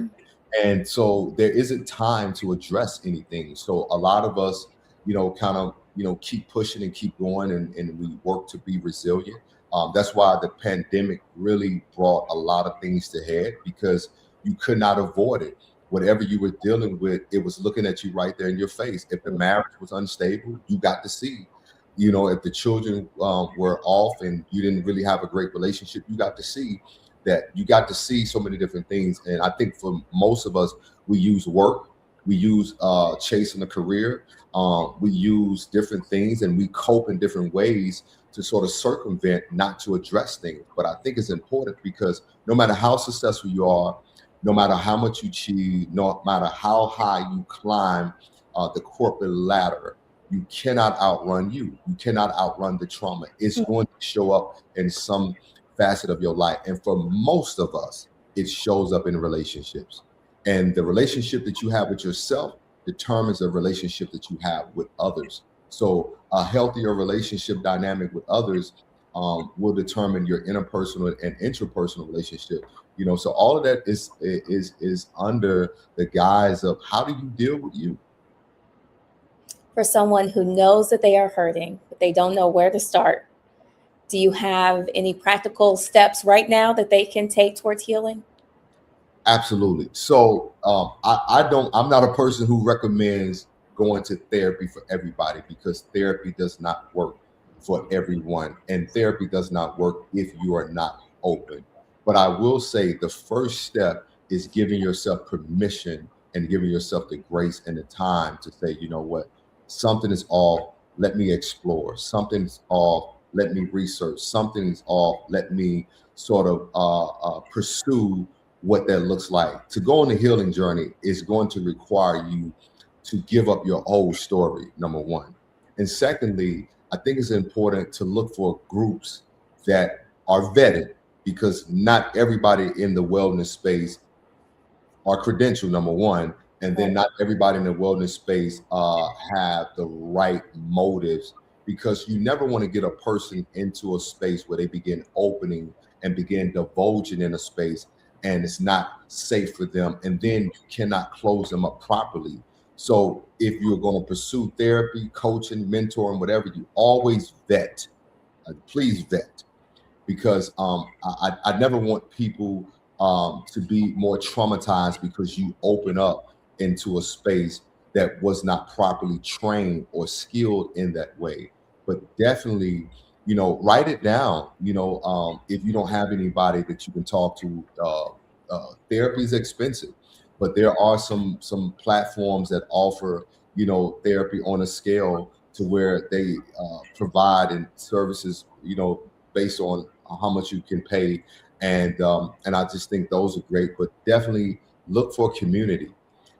And so there isn't time to address anything. So a lot of us, kind of, keep pushing and keep going, and we work to be resilient. That's why the pandemic really brought a lot of things to head, because you could not avoid it. Whatever you were dealing with, it was looking at you right there in your face. If the marriage was unstable, you got to see. If the children were off and you didn't really have a great relationship, you got to see that. You got to see so many different things. And I think for most of us, we use work, we use chasing a career, we use different things, and we cope in different ways to sort of circumvent, not to address things. But I think it's important, because no matter how successful you are, no matter how much you achieve, no matter how high you climb the corporate ladder, you cannot outrun you. You cannot outrun the trauma. It's going to show up in some facet of your life. And for most of us, it shows up in relationships. And the relationship that you have with yourself determines the relationship that you have with others. So a healthier relationship dynamic with others will determine your interpersonal and intrapersonal relationship. So all of that is under the guise of, how do you deal with you? For someone who knows that they are hurting, but they don't know where to start, do you have any practical steps right now that they can take towards healing? Absolutely. So I'm not a person who recommends going to therapy for everybody, because therapy does not work for everyone, and therapy does not work if you are not open. But I will say the first step is giving yourself permission and giving yourself the grace and the time to say, you know what, something is off, let me explore. Something's off, let me research. Something's off, let me sort of pursue what that looks like. To go on the healing journey is going to require you to give up your old story, number one. And secondly, I think it's important to look for groups that are vetted, because not everybody in the wellness space are credentialed, number one. And then not everybody in the wellness space have the right motives, because you never want to get a person into a space where they begin opening and begin divulging in a space, and it's not safe for them, and then you cannot close them up properly. So if you're going to pursue therapy, coaching, mentoring, whatever, you always vet. Please vet, because I never want people to be more traumatized because you open up into a space that was not properly trained or skilled in that way. But definitely, write it down. If you don't have anybody that you can talk to, therapy is expensive, but there are some platforms that offer, therapy on a scale to where they provide and services, based on how much you can pay. And I just think those are great, but definitely look for community.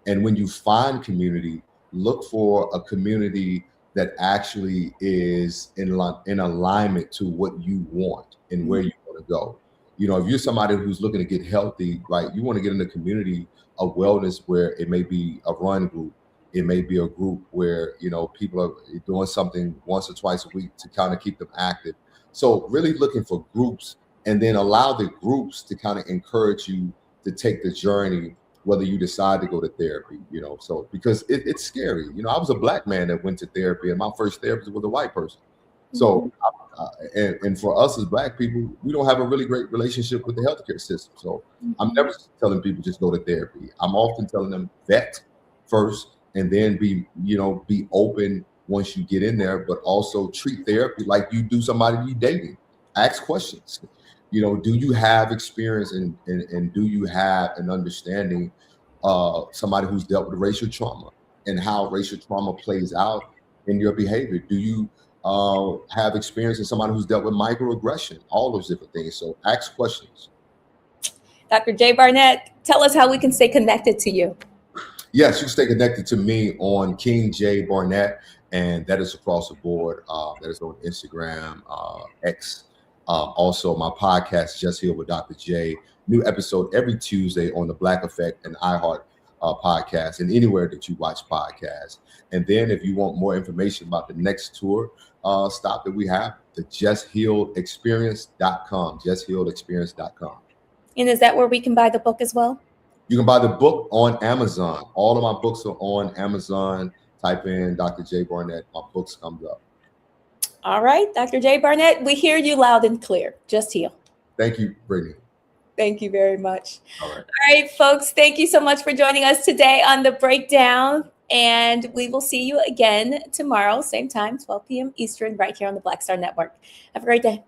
And when you find community, look for a community that actually is in alignment to what you want and where you want to go. If you're somebody who's looking to get healthy, right, you want to get in a community of wellness where it may be a run group. It may be a group where, people are doing something once or twice a week to kind of keep them active. So really looking for groups, and then allow the groups to kind of encourage you to take the journey, whether you decide to go to therapy, so because it's scary. I was a Black man that went to therapy, and my first therapist was a white person. So, and for us as Black people, we don't have a really great relationship with the healthcare system. So I'm never telling people just go to therapy. I'm often telling them vet first, and then be open once you get in there, but also treat therapy like you do somebody you dating. Ask questions. Do you have experience and do you have an understanding of somebody who's dealt with racial trauma and how racial trauma plays out in your behavior? Do you have experience in somebody who's dealt with microaggression? All those different things. So ask questions. Dr. Jay Barnett, tell us how we can stay connected to you. Yes, you can stay connected to me on King J Barnett, and that is across the board. That is on Instagram, X. Also, my podcast, Just Heal with Dr. J. New episode every Tuesday on the Black Effect and iHeart podcast, and anywhere that you watch podcasts. And then if you want more information about the next tour stop that we have, the justhealedexperience.com, justhealedexperience.com. And is that where we can buy the book as well? You can buy the book on Amazon. All of my books are on Amazon. Type in Dr. J. Barnett. My books comes up. All right, Dr. J. Barnett, we hear you loud and clear. Just heal. Thank you, Brittany. Thank you very much. All right. All right, folks, thank you so much for joining us today on The Breakdown. And we will see you again tomorrow, same time, 12 p.m. Eastern, right here on the Black Star Network. Have a great day.